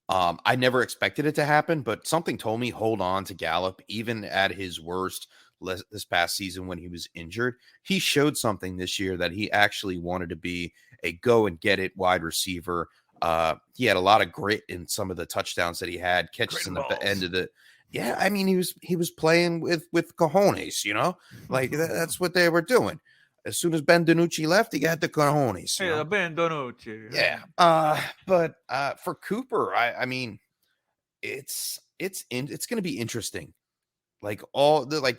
I never expected it to happen, but something told me hold on to Gallup, even at his worst this past season when he was injured. He showed something this year that he actually wanted to be a go and get it wide receiver. He had a lot of grit in some of the touchdowns that he had, catches in the end of the. Yeah, I mean, he was playing with cojones, like that's what they were doing. As soon as Ben DiNucci left, he got the cojones. Yeah, Ben DiNucci. Yeah. But for Cooper, I mean, it's going to be interesting. Like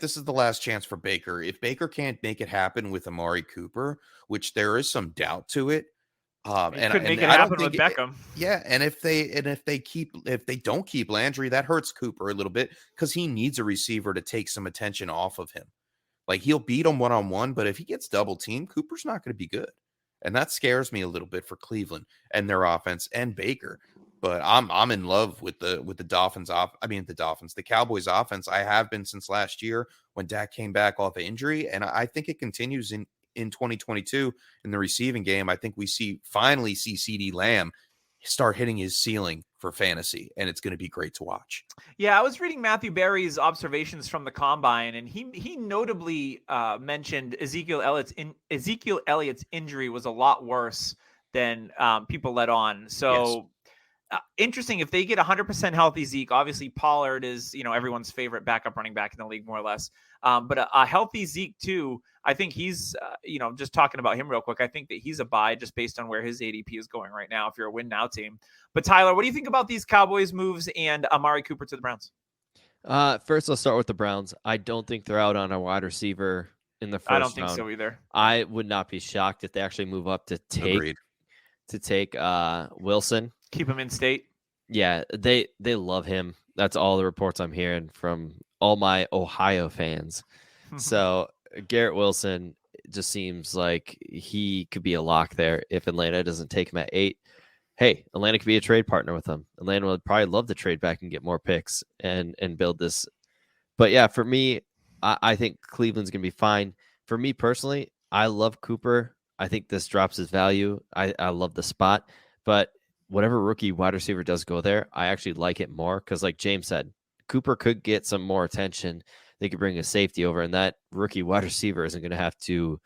this is the last chance for Baker. If Baker can't make it happen with Amari Cooper, which there is some doubt to it, could make it happen with Beckham. And if they don't keep Landry, that hurts Cooper a little bit because he needs a receiver to take some attention off of him. Like he'll beat him one-on-one, but if he gets double teamed, Cooper's not going to be good. And that scares me a little bit for Cleveland and their offense and Baker. But I'm in love with the Dolphins the Cowboys offense. I have been since last year when Dak came back off of injury. And I think it continues in 2022 in the receiving game. I think we finally see CeeDee Lamb start hitting his ceiling for fantasy, and it's going to be great to watch. Yeah, I was reading Matthew Berry's observations from the combine, and he notably mentioned Ezekiel Elliott's injury was a lot worse than people let on. So interesting if they get 100% healthy Zeke. Obviously, Pollard is everyone's favorite backup running back in the league, more or less. But a healthy Zeke too. I think he's just talking about him real quick. I think that he's a buy just based on where his ADP is going right now. If you're a win now team, but Tyler, what do you think about these Cowboys moves and Amari Cooper to the Browns? First, let's start with the Browns. I don't think they're out on a wide receiver in the first round. I don't think so either. I would not be shocked if they actually move up to take Wilson. Keep him in state. Yeah, they love him. That's all the reports I'm hearing from all my Ohio fans. So Garrett Wilson just seems like he could be a lock there if Atlanta doesn't take him at 8. Hey, Atlanta could be a trade partner with him. Atlanta would probably love to trade back and get more picks and build this. But yeah, for me, I think Cleveland's going to be fine. For me personally, I love Cooper. I think this drops his value. I love the spot. But whatever rookie wide receiver does go there, I actually like it more because, like James said, Cooper could get some more attention. They could bring a safety over, and that rookie wide receiver isn't going to have to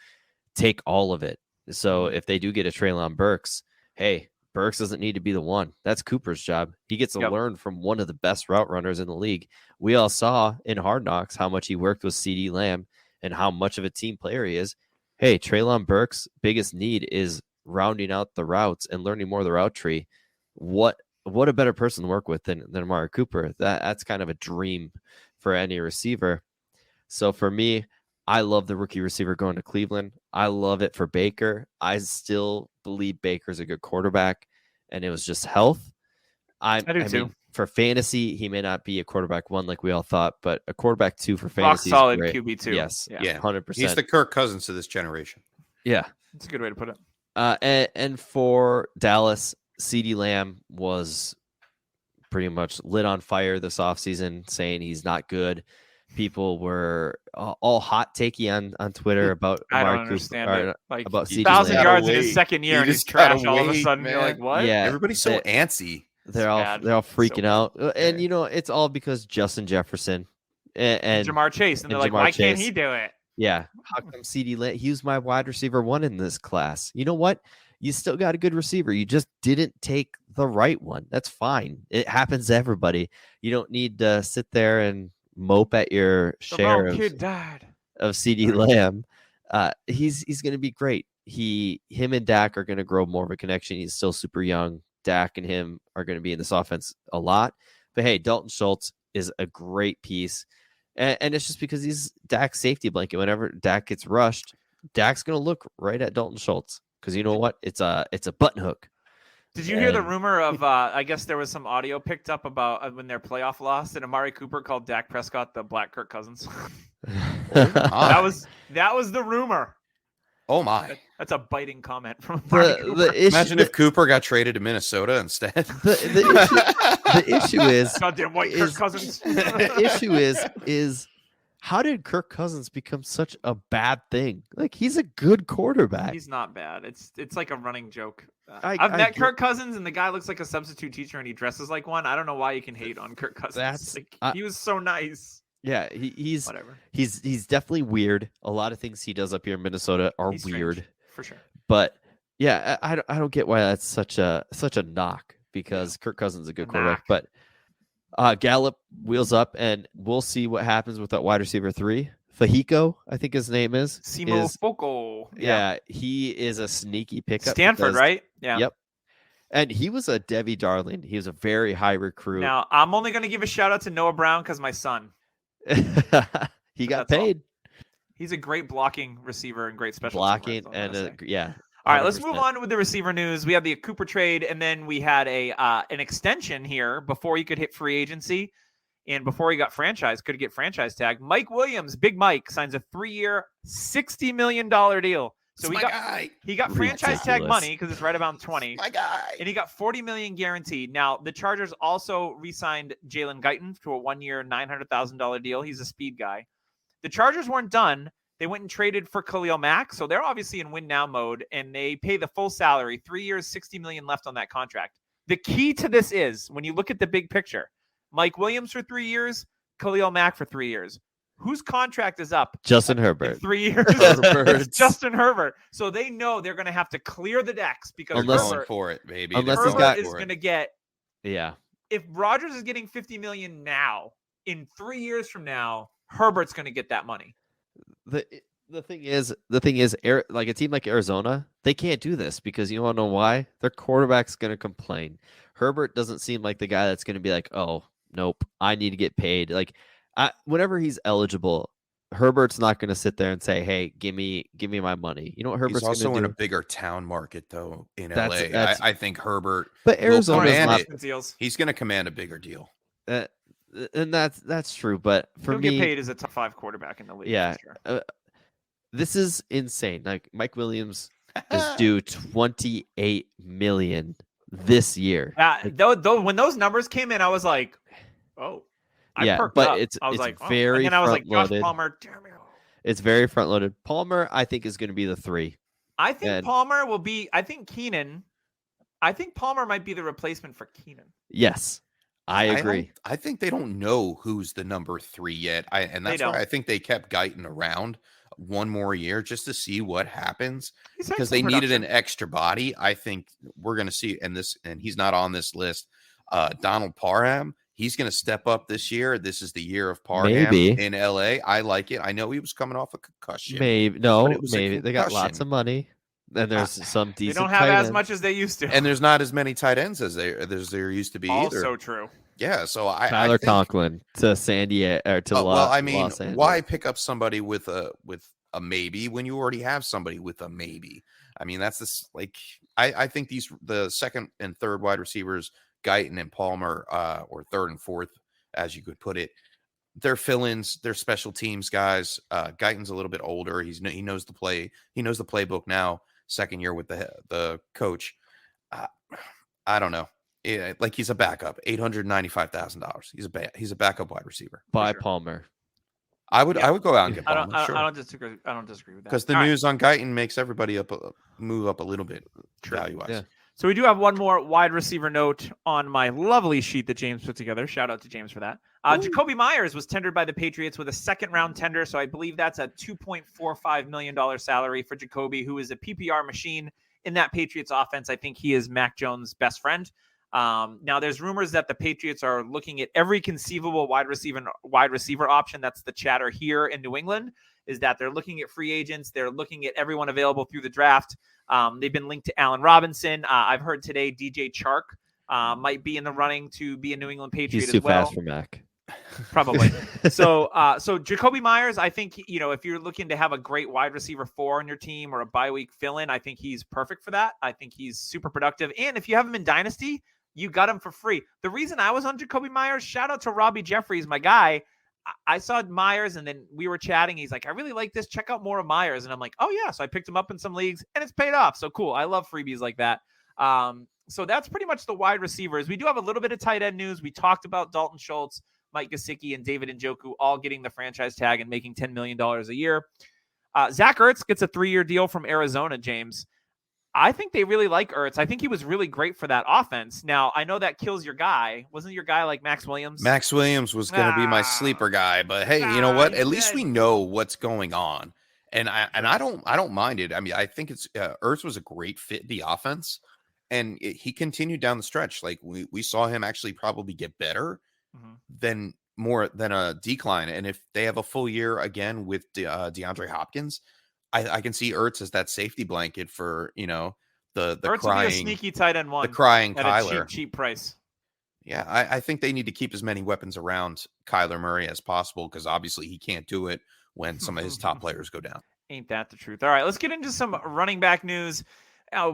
take all of it. So if they do get a Treylon Burks, hey, Burks doesn't need to be the one. That's Cooper's job. He gets to learn from one of the best route runners in the league. We all saw in Hard Knocks how much he worked with CeeDee Lamb and how much of a team player he is. Hey, Treylon Burks' biggest need is rounding out the routes and learning more of the route tree. What a better person to work with than Amari Cooper. That's kind of a dream for any receiver. So for me, I love the rookie receiver going to Cleveland. I love it for Baker. I still believe Baker's a good quarterback, and it was just health. I do too. Mean, for fantasy, he may not be a quarterback 1 like we all thought, but a quarterback 2 for fantasy. Rock solid QB 2. Yes, yeah, 100%. He's the Kirk Cousins to this generation. Yeah, that's a good way to put it. And for Dallas, CeeDee Lamb was pretty much lit on fire this offseason, saying he's not good. People were all hot takey on Twitter about I don't understand it. Like about 1,000 yards in his second year and he's trash all of a sudden. Man. You're like, what? Yeah, everybody's so antsy. they're all freaking out, and it's all because Justin Jefferson and Jamar Chase, and they're like, why can't he do it? Yeah, how come CD Lamb? He was my wide receiver 1 in this class. You know what? You still got a good receiver. You just didn't take the right one. That's fine. It happens to everybody. You don't need to sit there and mope at your share of CD Lamb. He's going to be great. Him and Dak are going to grow more of a connection. He's still super young. Dak and him are going to be in this offense a lot. But hey, Dalton Schultz is a great piece. And it's just because he's Dak's safety blanket. Whenever Dak gets rushed, Dak's going to look right at Dalton Schultz. Because you know what? It's a button hook. Did you hear the rumor of, I guess there was some audio picked up about when their playoff loss and Amari Cooper called Dak Prescott the Black Kirk Cousins? That was the rumor. Oh my! That's a biting comment from Amari Cooper. Imagine if Cooper got traded to Minnesota instead. The issue is goddamn white Kirk Cousins. The issue is how did Kirk Cousins become such a bad thing? Like, he's a good quarterback. He's not bad. It's like a running joke. I've met Kirk Cousins, and the guy looks like a substitute teacher, and he dresses like one. I don't know why you can hate on Kirk Cousins. He was so nice. Yeah, he's whatever. He's definitely weird. A lot of things he does up here in Minnesota are weird, strange, for sure. But yeah, I don't get why that's such a knock, because Kirk Cousins is a good quarterback. But Gallup wheels up, and we'll see what happens with that wide receiver 3. Fahiko, I think his name is. Simo Foco. Yeah, he is a sneaky pickup. Stanford, right? Yeah. Yep. And he was a Debbie Darling. He was a very high recruit. Now, I'm only going to give a shout out to Noah Brown because my son. He got paid. He's a great blocking receiver and great special blocking team, and yeah. 100%. All right, let's move on with the receiver news. We have the Cooper trade, and then we had an extension here before he could hit free agency, and before he got could get franchise tag. Mike Williams, Big Mike, signs a 3-year, $60 million deal. So he got franchise tag money because it's right about 20. My guy. And he got $40 million guaranteed. Now, the Chargers also re-signed Jalen Guyton to a 1-year, $900,000 deal. He's a speed guy. The Chargers weren't done. They went and traded for Khalil Mack, so they're obviously in win now mode, and they pay the full salary. 3 years, $60 million left on that contract. The key to this is, when you look at the big picture, Mike Williams for 3 years, Khalil Mack for 3 years. Whose contract is up? Justin Herbert. 3 years. It's Justin Herbert. So they know they're going to have to clear the decks because going for it, baby. Herbert is going to get. Yeah. If Rodgers is getting $50 million now, in 3 years from now, Herbert's going to get that money. The thing is, like a team like Arizona, they can't do this because you want to know why? Their quarterback's going to complain. Herbert doesn't seem like the guy that's going to be like, oh, nope, I need to get paid. Like, whenever he's eligible, Herbert's not going to sit there and say, "Hey, give me my money." You know what Herbert's going to do? He's also in a bigger town market, though, in LA. I think Herbert, but Arizona, he's going to command a bigger deal. And that's true. But for me, get paid as a top 5 quarterback in the league. Yeah, sure. This is insane. Like Mike Williams is due $28 million this year. Though when those numbers came in, I was like, "Oh." It's very and I was like, Josh loaded. Palmer, damn it. It's very front loaded. Palmer, I think, is going to be the 3. I think Palmer will be. I think Palmer might be the replacement for Keenan. Yes, I agree. I think they don't know who's the number 3 yet. That's why I think they kept Guyton around one more year just to see what happens because they needed an extra body. I think we're going to see, and he's not on this list. Donald Parham. He's going to step up this year. This is the year of Parham in LA. I like it. I know he was coming off a concussion. Maybe they got lots of money. And there's some decent. They don't have as much as they used to, and there's not as many tight ends as there used to be. Also true. Yeah. So Tyler Conklin to San Diego or to Los Angeles. Why pick up somebody with a maybe when you already have somebody with a maybe? I mean, that's this. Like I think the second and third wide receivers, Guyton and Palmer, or third and fourth, as you could put it, they're fill-ins, they're special teams guys. Guyton's a little bit older. He knows the play. He knows the playbook now. Second year with the coach. I don't know. Like he's a backup. $895,000. He's a backup wide receiver. By Palmer. I would go out and get Palmer. I don't disagree with that because the news on Guyton makes everybody move up a little bit value wise. Yeah. So we do have one more wide receiver note on my lovely sheet that James put together. Shout out to James for that. Jacobi Meyers was tendered by the Patriots with a second-round tender, so I believe that's a $2.45 million salary for Jacoby, who is a PPR machine in that Patriots offense. I think he is Mac Jones' best friend. Now, there's rumors that the Patriots are looking at every conceivable wide receiver option. That's the chatter here in New England, is that they're looking at free agents. They're looking at everyone available through the draft. They've been linked to Allen Robinson. I've heard today DJ Chark might be in the running to be a New England Patriot He's as well. too fast for Mac. Probably. So Jacobi Meyers, I think, if you're looking to have a great wide receiver 4 on your team or a bye week fill-in, I think he's perfect for that. I think he's super productive. And if you have him in Dynasty, you got him for free. The reason I was on Jacobi Meyers, shout out to Robbie Jeffries, my guy. I saw Myers and then we were chatting. He's like, I really like this. Check out more of Myers. And I'm like, oh yeah. So I picked him up in some leagues and it's paid off. So cool. I love freebies like that. So that's pretty much the wide receivers. We do have a little bit of tight end news. We talked about Dalton Schultz, Mike Gesicki, and David Njoku all getting the franchise tag and making $10 million a year. Zach Ertz gets a 3-year deal from Arizona, James. I think they really like Ertz. I think he was really great for that offense. Now, I know that kills your guy. Wasn't your guy like Max Williams? Max Williams was going to be my sleeper guy, but hey, you know what? At least we know what's going on, and I don't mind it. I mean, I think it's Ertz was a great fit in the offense, and he continued down the stretch. Like we saw him actually probably get better than a decline. And if they have a full year again with DeAndre Hopkins, I can see Ertz as that safety blanket for, the Ertz crying, would be a sneaky tight end one, the crying at Kyler. a cheap price. Yeah, I think they need to keep as many weapons around Kyler Murray as possible because obviously he can't do it when some of his top players go down. Ain't that the truth? All right, let's get into some running back news.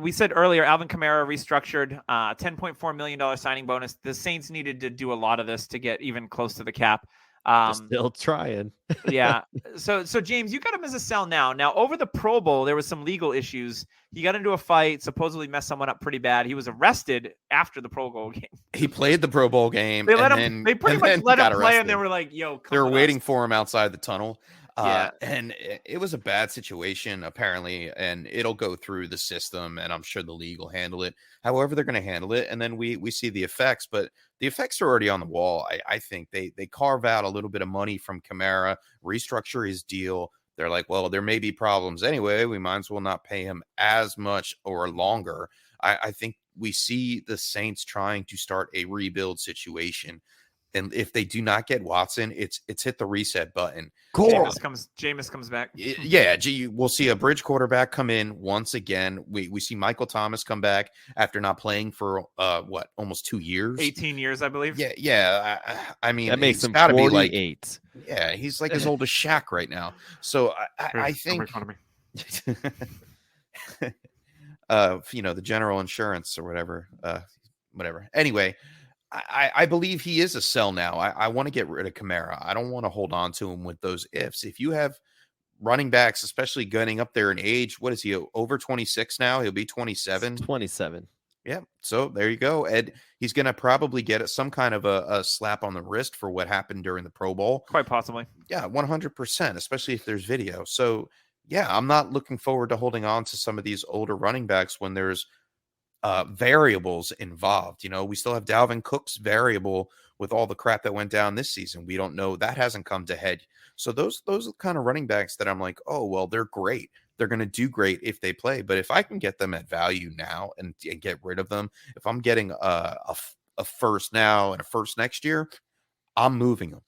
We said earlier, Alvin Kamara restructured, $10.4 million signing bonus. The Saints needed to do a lot of this to get even close to the cap. Still trying. Yeah. So James, you got him as a sell now. Now, over the Pro Bowl, there was some legal issues. He got into a fight, supposedly messed someone up pretty bad. He was arrested after the Pro Bowl game. He played the Pro Bowl game. They pretty much let him play, and they were like, "Yo, they were waiting for him outside the tunnel." Yeah. And it was a bad situation, apparently, and it'll go through the system, and I'm sure the league will handle it however they're going to handle it. And then we see the effects, but the effects are already on the wall. I think they carve out a little bit of money from Kamara, restructure his deal. They're like, well, there may be problems anyway. We might as well not pay him as much or longer. I think we see the Saints trying to start a rebuild situation. And if they do not get Watson, it's hit the reset button. Cool. Jameis comes back. Yeah, we'll see a bridge quarterback come in once again. We see Michael Thomas come back after not playing for almost 2 years, 18 years, I believe. Yeah. I mean, That makes him gotta 48. be like, yeah, he's like as old as Shaq right now. So I think, the general insurance or whatever. Anyway. I believe he is a sell now. I want to get rid of Kamara. I don't want to hold on to him with those ifs. If you have running backs, especially gunning up there in age, what is he, over 26 now? He'll be 27. 27. Yeah. So there you go. Ed, he's going to probably get some kind of a slap on the wrist for what happened during the Pro Bowl. Quite possibly. Yeah, 100%, especially if there's video. So, yeah, I'm not looking forward to holding on to some of these older running backs when there's variables involved. We still have Dalvin Cook's variable with all the crap that went down this season. We don't know, that hasn't come to head. So those are the kind of running backs that I'm like, oh, well, they're great. They're going to do great if they play. But if I can get them at value now and get rid of them, if I'm getting a first now and a first next year, I'm moving them.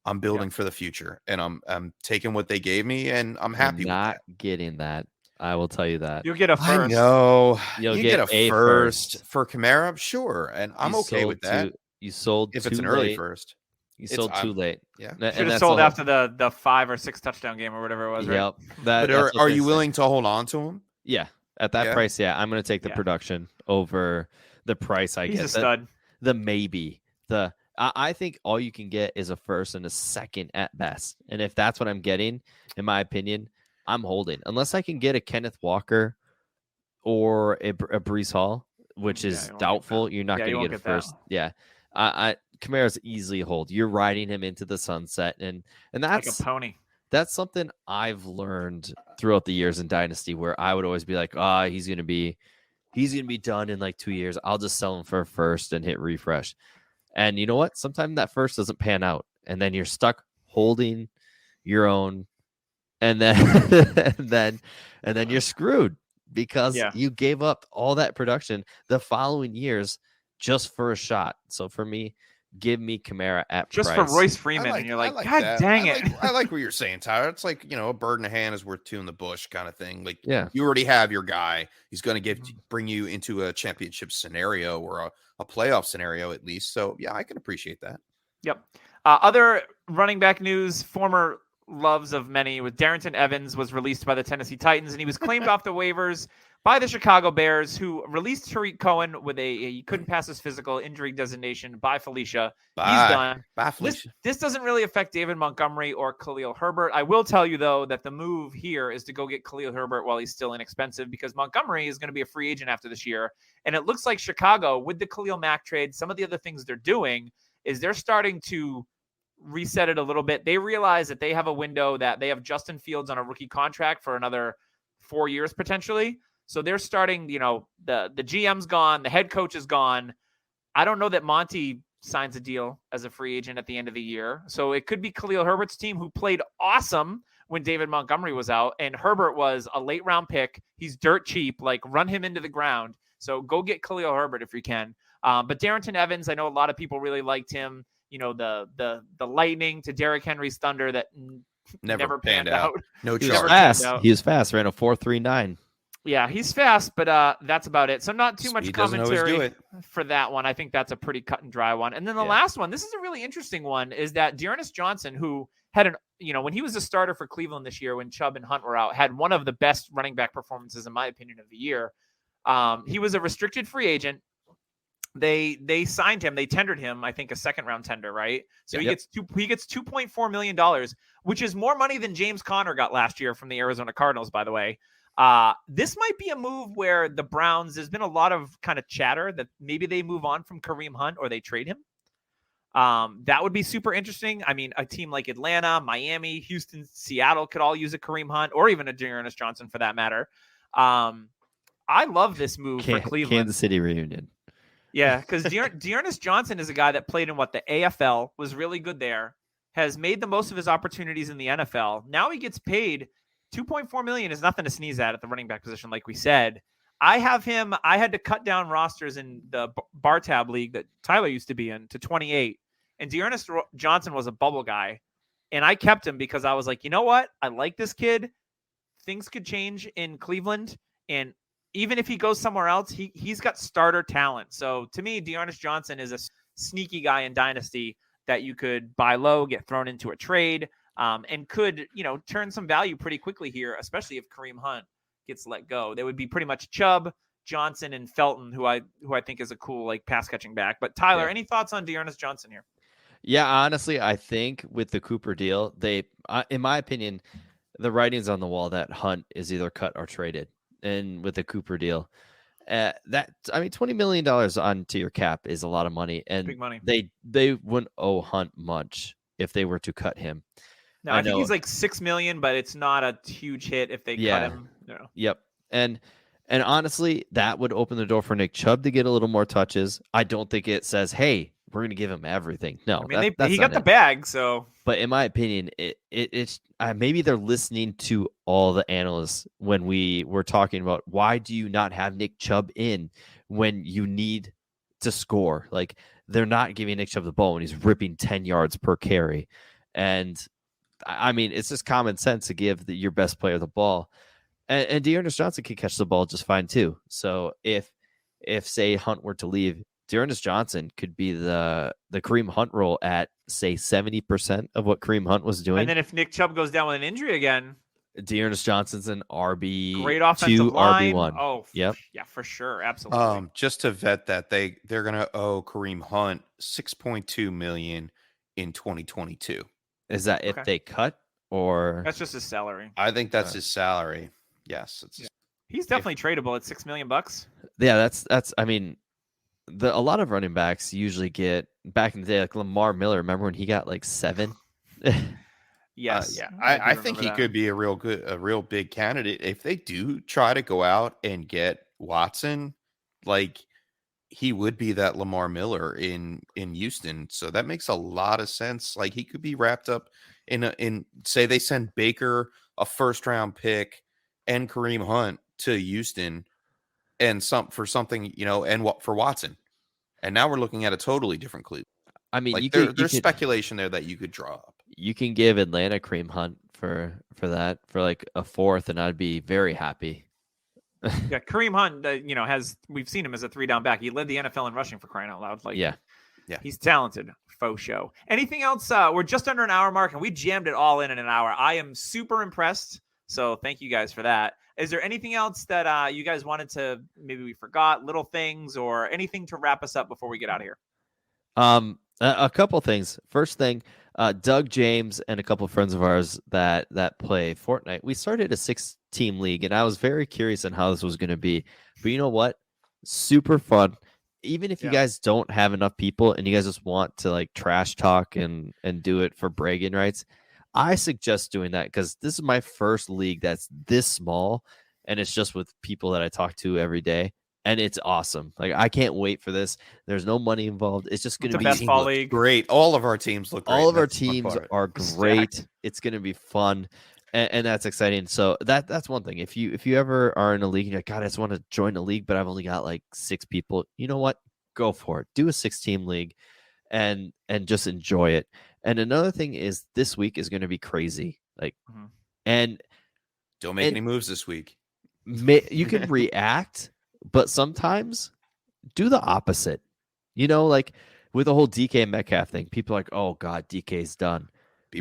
I'm building for the future, and I'm taking what they gave me, and I'm happy. Not getting that. I will tell you that. You'll get a first. I know. You'll get a first for Kamara, sure, and I'm okay with that. You sold if too it's an early late. first. You sold too late. Yeah, should have sold after the 5 or 6 touchdown game or whatever it was. Right? Yep. But are you willing to hold on to him? Yeah, at that price, yeah. I'm going to take the production over the price. He's a stud. The maybe I think all you can get is a first and a second at best, and if that's what I'm getting, in my opinion, I'm holding unless I can get a Kenneth Walker or a Breece Hall, which is doubtful. You're not going to get a first. Yeah. Kamara's easily a hold. You're riding him into the sunset, and that's like a pony. That's something I've learned throughout the years in Dynasty, where I would always be like, he's going to be he's going to be done in like 2 years. I'll just sell him for a first and hit refresh. And you know what? Sometimes that first doesn't pan out, and then you're stuck holding your own, and then and then you're screwed because you gave up all that production the following years just for a shot. So for me, give me Kamara at just price. for Royce Freeman, and you're like, God that. dang it. I like what you're saying, Tyler. It's like, a bird in the hand is worth two in the bush kind of thing. Like, yeah, you already have your guy. He's going to bring you into a championship scenario or a playoff scenario at least. So yeah, I can appreciate that. Yep. Other running back news, former loves of many, with Darrington Evans was released by the Tennessee Titans, and he was claimed off the waivers by the Chicago Bears, who released Tariq Cohen with he couldn't pass his physical, injury designation. Bye, Felicia. He's done. Bye, Felicia. This doesn't really affect David Montgomery or Khalil Herbert. I will tell you, though, that the move here is to go get Khalil Herbert while he's still inexpensive, because Montgomery is going to be a free agent after this year. And it looks like Chicago, with the Khalil Mack trade, some of the other things they're doing is they're starting to reset it a little bit. They realize that they have a window, that they have Justin Fields on a rookie contract for another 4 years potentially. So they're starting, the GM's gone, the head coach is gone. I don't know that Monty signs a deal as a free agent at the end of the year. So it could be Khalil Herbert's team, who played awesome when David Montgomery was out. And Herbert was a late round pick. He's dirt cheap, like run him into the ground. So go get Khalil Herbert if you can. But Darrington Evans, I know a lot of people really liked him. The lightning to Derrick Henry's thunder that never panned out. No He charge. was fast. Ran a 4.39. Yeah, he's fast, but that's about it. So not too much commentary for that one. I think that's a pretty cut and dry one. And then the last one, this is a really interesting one, is that Dearness Johnson, who had when he was a starter for Cleveland this year, when Chubb and Hunt were out, had one of the best running back performances, in my opinion, of the year. He was a restricted free agent. They signed him. They tendered him, I think, a second round tender, right? So he gets $2.4 million, which is more money than James Conner got last year from the Arizona Cardinals, by the way. This might be a move where the Browns, there's been a lot of kind of chatter that maybe they move on from Kareem Hunt or they trade him. That would be super interesting. I mean, a team like Atlanta, Miami, Houston, Seattle could all use a Kareem Hunt, or even a Dearness Johnson for that matter. I love this move for Cleveland. Kansas City reunion. Yeah, because Dearness Johnson is a guy that played in the AFL, was really good there, has made the most of his opportunities in the NFL. Now he gets paid. $2.4 million is nothing to sneeze at the running back position, like we said. I have him. I had to cut down rosters in the bar tab league that Tyler used to be in to 28. And Dearness Johnson was a bubble guy. And I kept him because I was like, you know what? I like this kid. Things could change in Cleveland. And even if he goes somewhere else, he's got starter talent. So to me, Dearness Johnson is a sneaky guy in Dynasty that you could buy low, get thrown into a trade, and could, turn some value pretty quickly here, especially if Kareem Hunt gets let go. They would be pretty much Chubb, Johnson, and Felton, who I think is a cool pass catching back. But Tyler, any thoughts on Dearness Johnson here? Yeah, honestly, I think with the Cooper deal, they, in my opinion, the writing's on the wall that Hunt is either cut or traded. And with the Cooper deal, $20 million onto your cap is a lot of money, and big money. They wouldn't owe Hunt much if they were to cut him. No, I think he's like $6 million, but it's not a huge hit if they cut him. No. Yep. And honestly, that would open the door for Nick Chubb to get a little more touches. I don't think it says, hey, we're going to give him everything. No, I mean, he got the bag. So, but in my opinion, it's maybe they're listening to all the analysts when we were talking about why do you not have Nick Chubb in when you need to score? Like, they're not giving Nick Chubb the ball when he's ripping 10 yards per carry. And I mean, it's just common sense to give your best player the ball. And Dearness Johnson can catch the ball just fine too. So if say Hunt were to leave, Dearness Johnson could be the Kareem Hunt role at, say, 70% of what Kareem Hunt was doing. And then if Nick Chubb goes down with an injury again, Dearness Johnson's an RB2, great offensive line. RB1. Oh, yep. Yeah, for sure. Absolutely. Just to vet that, they're going to owe Kareem Hunt $6.2 million in 2022. Is that if they cut, or that's just his salary? I think that's his salary. Yes, he's definitely tradable at $6 million. Yeah, that's. I mean, a lot of running backs usually get, back in the day, like Lamar Miller. Remember when he got like 7? Yes. Yeah. I think he could be a real big candidate if they do try to go out and get Watson. like he would be that Lamar Miller in Houston. So that makes a lot of sense. Like he could be wrapped up in say they send Baker a first round pick and Kareem Hunt to Houston and for something, and what for Watson. And now we're looking at a totally different Cleveland. I mean, Like you there's could speculation there that you could draw up. You can give Atlanta Kareem Hunt for that for like a fourth, and I'd be very happy. Yeah, Kareem Hunt, we've seen him as a 3-down back. He led the NFL in rushing, for crying out loud. Like, yeah, he's talented. Faux show. Anything else? We're just under an hour mark, and we jammed it all in an hour. I am super impressed. So thank you guys for that. Is there anything else that you guys wanted to, maybe we forgot, little things or anything to wrap us up before we get out of here? A couple things. First thing, Doug James and a couple of friends of ours that play Fortnite, we started a 6-team league, and I was very curious on how this was going to be. But you know what? Super fun. Even if you guys don't have enough people and you guys just want to like trash talk and do it for bragging rights, I suggest doing that because this is my first league that's this small, and it's just with people that I talk to every day. And it's awesome. Like, I can't wait for this. There's no money involved. It's just going to be best ball league. Great. All of our teams look great. All of our teams are great. It's going to be fun. And that's exciting. So that's one thing. If you ever are in a league and you're like, God, I just want to join a league, but I've only got like 6 people. You know what? Go for it. Do a 6-team league and just enjoy it. And another thing is this week is going to be crazy. Like, and don't make any moves this week. You can react, but sometimes do the opposite. Like with the whole DK and Metcalf thing, people are like, oh God, DK's done.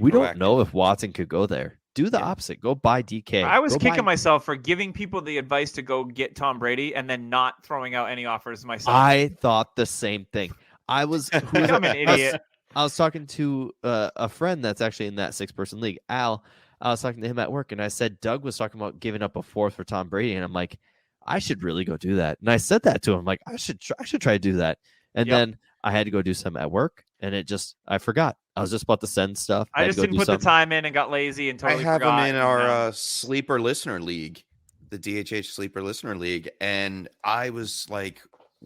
We don't know if Watson could go there. Do the opposite. Go buy DK. I was kicking myself for giving people the advice to go get Tom Brady and then not throwing out any offers myself. I thought the same thing. I'm an idiot. I was talking to a friend that's actually in that 6-person league, Al. I was talking to him at work, and I said Doug was talking about giving up a 4th for Tom Brady, and I'm like, I should really go do that. And I said that to him, like, I should try to do that. And then I had to go do some at work, and I forgot. I was just about to send stuff. I just didn't put the time in and got lazy and totally forgot. I have him in our sleeper listener league, the DHH sleeper listener league, and I was like,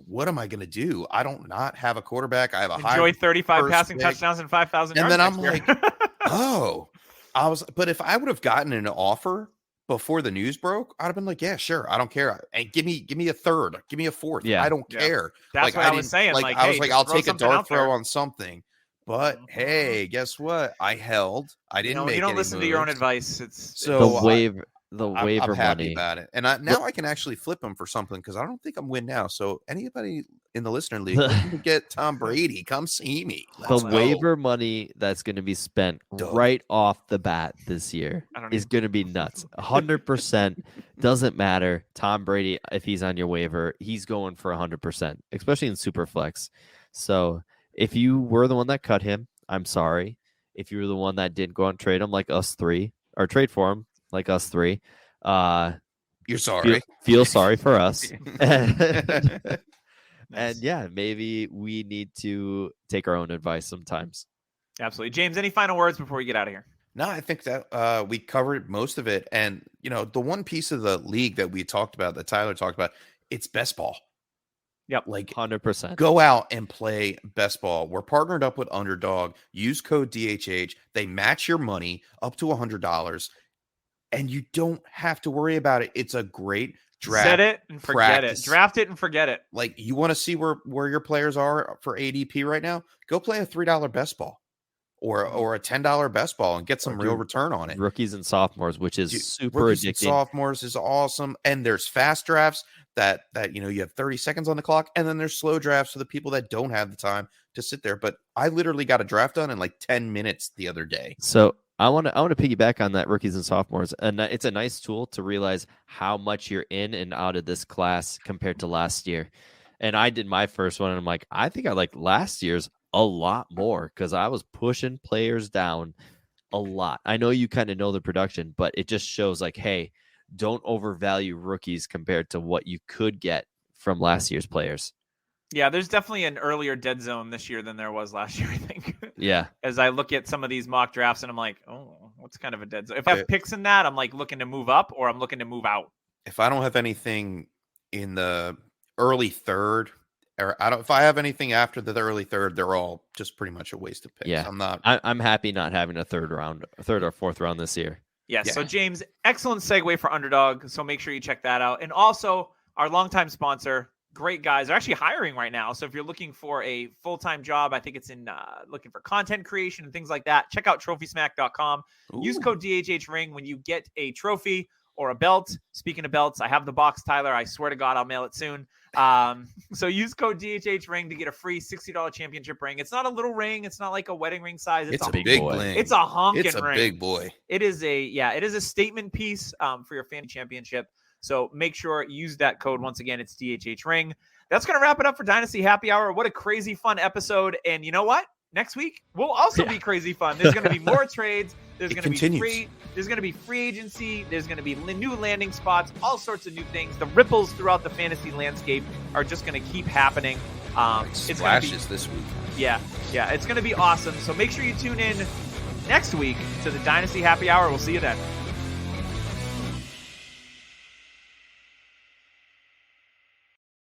what am I going to do? I don't not have a quarterback. I have enjoy 35 passing touchdowns and 5,000 yards. And then I'm like, but if I would have gotten an offer before the news broke, I'd have been like, yeah, sure. I don't care. And give me a 3rd, give me a 4th. Yeah. I don't care. That's what I was saying. Like, I was like, I'll take a dart throw on something. But hey, guess what? I held. I didn't make. You don't any listen moves. to your own advice. It's the waiver I'm happy money about it, and now I can actually flip them for something because I don't think I'm win now. So anybody in the listener league looking to get Tom Brady, come see me. The waiver money that's going to be spent right off the bat this year is going to be nuts. 100%. Doesn't matter. Tom Brady, if he's on your waiver, he's going for 100%, especially in Superflex. So if you were the one that cut him, I'm sorry. If you were the one that didn't go and trade him like us 3, or trade for him like us 3, you're sorry. Feel sorry for us. And yeah, maybe we need to take our own advice sometimes. Absolutely. James, any final words before we get out of here? No, I think that we covered most of it. And, the one piece of the league that we talked about, that Tyler talked about, it's best ball. Yep. Like 100%. Go out and play best ball. We're partnered up with Underdog. Use code DHH. They match your money up to $100. And you don't have to worry about it. It's a great draft. Set it and forget it. Draft it and forget it. Like, you want to see where your players are for ADP right now? Go play a $3 best ball or a $10 best ball and get some real return on it. Rookies and sophomores, which is super rookies addicting. And sophomores is awesome. And there's fast drafts that you have 30 seconds on the clock, and then there's slow drafts for the people that don't have the time to sit there. But I literally got a draft done in like 10 minutes the other day. So I want to piggyback on that rookies and sophomores, and it's a nice tool to realize how much you're in and out of this class compared to last year. And I did my first one, and I'm like, I think I like last year's a lot more because I was pushing players down a lot. I know you kind of know the production, but it just shows like, hey, don't overvalue rookies compared to what you could get from last year's players. Yeah, there's definitely an earlier dead zone this year than there was last year, I think. Yeah. As I look at some of these mock drafts and I'm like, oh, what's kind of a dead zone? If I have picks in that, I'm like looking to move up or I'm looking to move out. If I don't have anything in the early third, or if I have anything after the early third, they're all just pretty much a waste of picks. Yeah, I'm happy not having a third or fourth round this year. Yes. Yeah. So James, excellent segue for Underdog. So make sure you check that out. And also our longtime sponsor, great guys. They're actually hiring right now. So if you're looking for a full-time job, I think it's in looking for content creation and things like that. Check out trophysmack.com. Use code DHHRing when you get a trophy or a belt. Speaking of belts, I have the box, Tyler. I swear to God, I'll mail it soon. So use code DHHRing to get a free $60 championship ring. It's not a little ring. It's not like a wedding ring size. It's a big ring. It's a honking ring. It's a big boy. It is a statement piece for your fantasy championship. So make sure you use that code. Once again, it's DHHRing. That's going to wrap it up for Dynasty Happy Hour. What a crazy fun episode. And you know what? Next week will also be crazy fun. There's going to be more trades. There's going to be free agency. There's going to be new landing spots, all sorts of new things. The ripples throughout the fantasy landscape are just going to keep happening. It's flashes this week. Yeah. It's going to be awesome. So make sure you tune in next week to the Dynasty Happy Hour. We'll see you then.